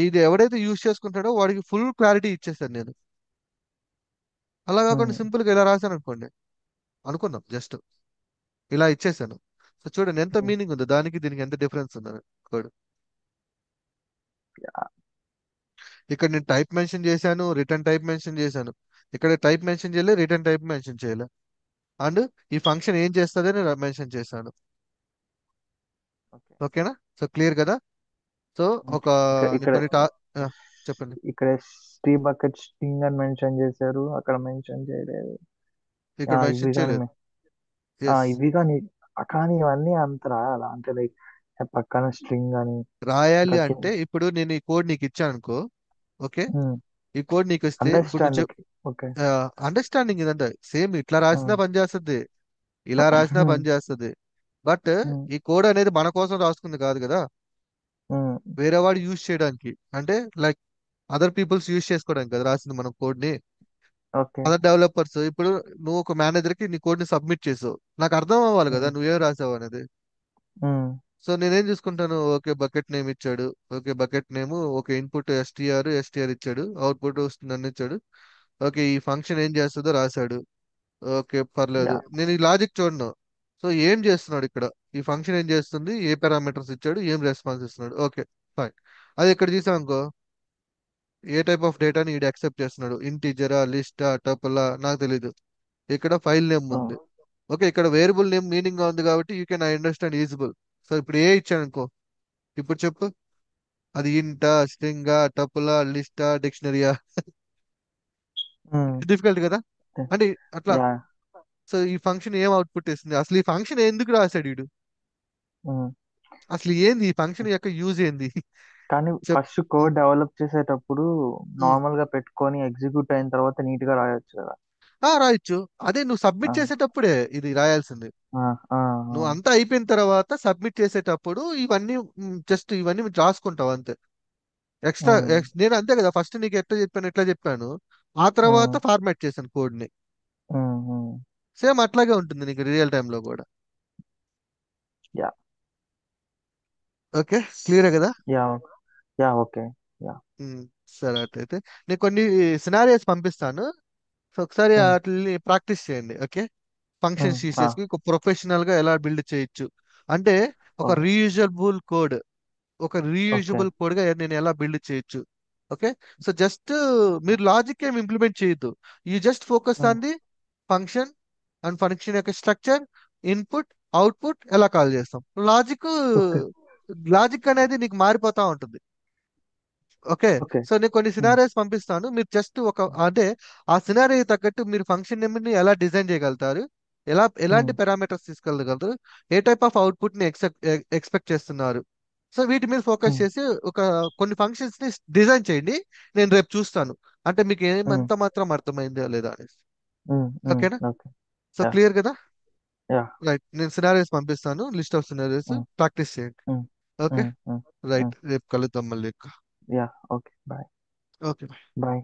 ఇది ఎవడైతే యూజ్ చేసుకుంటాడో వాడికి ఫుల్ క్లారిటీ ఇచ్చేసాను నేను. అలా కాకుండా హ్మ్. సింపుల్ గా ఇలా రాశాను అనుకోండి, అనుకున్నాం జస్ట్ ఇలా ఇచ్చేసాను. సో చూడండి ఎంత హ్మ్. మీనింగ్ ఉందో, దానికి దీనికి ఎంత డిఫరెన్స్ ఉందని కోడ్. యాహ్! ఇక్కడ నేను టైప్ మెన్షన్ చేశాను, రిటర్న్ టైప్ మెన్షన్ చేశాను. ఇక్కడ టైప్ మెన్షన్ చేయలే, రిటర్న్ టైప్ మెన్షన్ చేయలే. అండ్ ఈ ఫంక్షన్ ఏం చేస్తుంది అని మెన్షన్ చేశాను. ఓకే. ఓకేనా? సో క్లియర్ కదా. సో హ్మ్. ఒక ఇక్కడ నీకు ఇక్కడ కొన్ని ఆ, చెప్పండి. ఇక్కడ టీ బకెట్ స్టింగ్ అని మెన్షన్ చేశారు. అక్కడ మెన్షన్ చేయలేదు. ఇక్కడ ఇవి మెన్షన్ కానీ చేయలేదు. ఎస్. ఇవి కానీ కానీ ఇవన్నీ అంత రాయాలా? అంటే లైక్ పక్కన స్ట్రింగ్ అని రాయాలి ఇంకా అంటే ఇప్పుడు నేను ఈ కోడ్ నీకు ఇచ్చాను అనుకో. ఓకే, హ్మ్. ఈ కోడ్ నీకు ఇస్తే ఇప్పుడు నువ్వు అండర్‌స్టాండ్‌కి. ఓకే. అండర్స్టాండింగ్ ఇదంతా సేమ్ ఇట్లా రాసినా హ్మ్. పనిచేస్తుంది, ఇలా రాసినా హ్మ్. పనిచేస్తుంది. బట్ హ్మ్. ఈ కోడ్ అనేది మన కోసం రాసుకుంది కాదు కదా, హ్మ్. వేరే వాడు యూజ్ చేయడానికి. అంటే లైక్ అదర్ పీపుల్స్ యూజ్ చేసుకోవడానికి కదా రాసింది మనం కోడ్ ని. ఓకే. అదర్ డెవలపర్స్ ఇప్పుడు నువ్వు ఒక మేనేజర్ కి నీ కోడ్ ని సబ్మిట్ చేసావు, నాకు అర్థం అవ్వాలి కదా హ్మ్. నువ్వేం రాసావు అనేది. హ్మ్. సో నేనేం చూసుకుంటాను, ఓకే బకెట్ నేమ్ ఇచ్చాడు, okay bucket name, okay input STR ఇచ్చాడు, అవుట్పుట్ వస్తుందని ఇచ్చాడు. ఓకే ఈ ఫంక్షన్ ఏం చేస్తుందో రాశాడు. ఓకే పర్లేదు, యాహ్! నేను ఈ లాజిక్ చూడను. సో ఏం చేస్తున్నాడు ఇక్కడ, ఈ ఫంక్షన్ ఏం చేస్తుంది, ఏ పారామీటర్స్ ఇచ్చాడు, ఏం రెస్పాన్స్ ఇస్తున్నాడు. Okay fine. అది ఇక్కడ చూసాం అనుకో, ఏ టైప్ ఆఫ్ డేటాని ఈడు యాక్సెప్ట్ చేస్తున్నాడు, ఇంటీజరా లిస్టా టపులా నాకు తెలీదు. ఇక్కడ ఫైల్ నేమ్ హ్మ్. ఉంది. ఓకే, ఇక్కడ వేరియబుల్ నేమ్ మీనింగ్ గా ఉంది కాబట్టి యూ కెన్ అండర్స్టాండ్ ఈజిబుల్. సో ఇప్పుడు ఏ ఇచ్చాను అనుకో, ఇప్పుడు చెప్పు, అది ఇంటా స్ట్రింగా టపులా లిస్టా డిక్షనరీయా? హ్మ్. డిఫికల్ట్ కదా. అంటే అట్లా. యాహ్! సో ఈ ఫంక్షన్ ఏం అవుట్పుట్ ఇస్తుంది, అసలు ఈ ఫంక్షన్ ఎందుకు రాశాడు వీడు, హ్మ్. అసలు ఏంది ఈ ఫంక్షన్ యొక్క యూజ్ ఏంది? కానీ చెప్. ఫస్ట్ ఉమ్, కోడ్ డెవలప్ చేసేటప్పుడు ఉమ్. నార్మల్‌గా పెట్టుకొని ఎగ్జిక్యూట్ అయిన తర్వాత నీట్‌గా రాయొచ్చు కదా! రాయొచ్చు. అదే నువ్వు ఆ! సబ్మిట్ చేసేటప్పుడే ఇది రాయాల్సింది. ఆ! ఆ! ఆ! నువ్వు అంతా అయిపోయిన తర్వాత సబ్మిట్ చేసేటప్పుడు ఇవన్నీ జస్ట్ ఇవన్నీ రాసుకుంటావు అంతే. ఎక్స్ట్రా హ్మ్. నేను అంతే కదా, ఫస్ట్ నీకు ఎట్లా చెప్పాను ఆ తర్వాత హ్మ్. ఫార్మాట్ చేశాను కోడ్ ని. హ్మ్. హ్మ్. సేమ్ అట్లాగే ఉంటుంది నీకు రియల్ టైమ్ లో కూడా. యాహ్! ఓకే క్లియర్ కదా. యాహ్! యాహ్! ఓకే. యాహ్! ఉమ్, సరే అట్లయితే నేను కొన్ని సినారియోస్ పంపిస్తాను. సో ఒకసారి హ్మ్. వాటిని ప్రాక్టీస్ చేయండి. ఓకే, హ్మ్. ఫంక్షన్స్ యూస్ ఆ! చేసుకుని ఒక ప్రొఫెషనల్ గా ఎలా బిల్డ్ చేయొచ్చు, అంటే ఒక ఓహ్! రీయూజబుల్ కోడ్, ఒక ఓకే. రీయూజబుల్ కోడ్ గా నేను ఎలా బిల్డ్ చేయొచ్చు. ఓకే. సో జస్ట్ మీరు లాజిక్ ఏమి ఇంప్లిమెంట్ చేయొద్దు, యూ జస్ట్ ఫోకస్ హ్మ్. On the function, and function యొక్క స్ట్రక్చర్, ఇన్పుట్, అవుట్పుట్ ఎలా కాల్ చేస్తాం, లాజిక్. ఓకే. లాజిక్ అనేది నీకు మారిపోతా ఉంటుంది. ఓకే. ఓకే. సో నేను కొన్ని హ్మ్. సినారియోస్ పంపిస్తాను, మీరు జస్ట్ ఒక అంటే ఆ సినారియో తగ్గట్టు మీరు ఫంక్షన్ ని ఎలా డిజైన్ చేయగలుగుతారు, హ్మ్. ఎలాంటి పారామీటర్స్ తీసుకెళ్ళగలుగుతారు, ఏ టైప్ ఆఫ్ అవుట్పుట్ ని ఎక్స్పెక్ట్ చేస్తున్నారు. సో వీటి మీద ఫోకస్ ఉమ్, చేసి ఒక కొన్ని ఫంక్షన్స్ ని డిజైన్ చేయండి. నేను రేపు చూస్తాను అంటే మీకు ఉమ్, ఏమంత మాత్రం అర్థమైందో లేదా అనేసి. ఉమ్, ఓకేనా? ఓకే. So yeah. క్లియర్ కదా? యా. రైట్, నేను సినారియోస్ పంపిస్తాను, list of scenarios um, practice చేయండి. Um, okay, um, um, right, um. రేపు కలుద్దాం మళ్ళీ. Yeah. Okay. Bye. Okay, bye. Bye.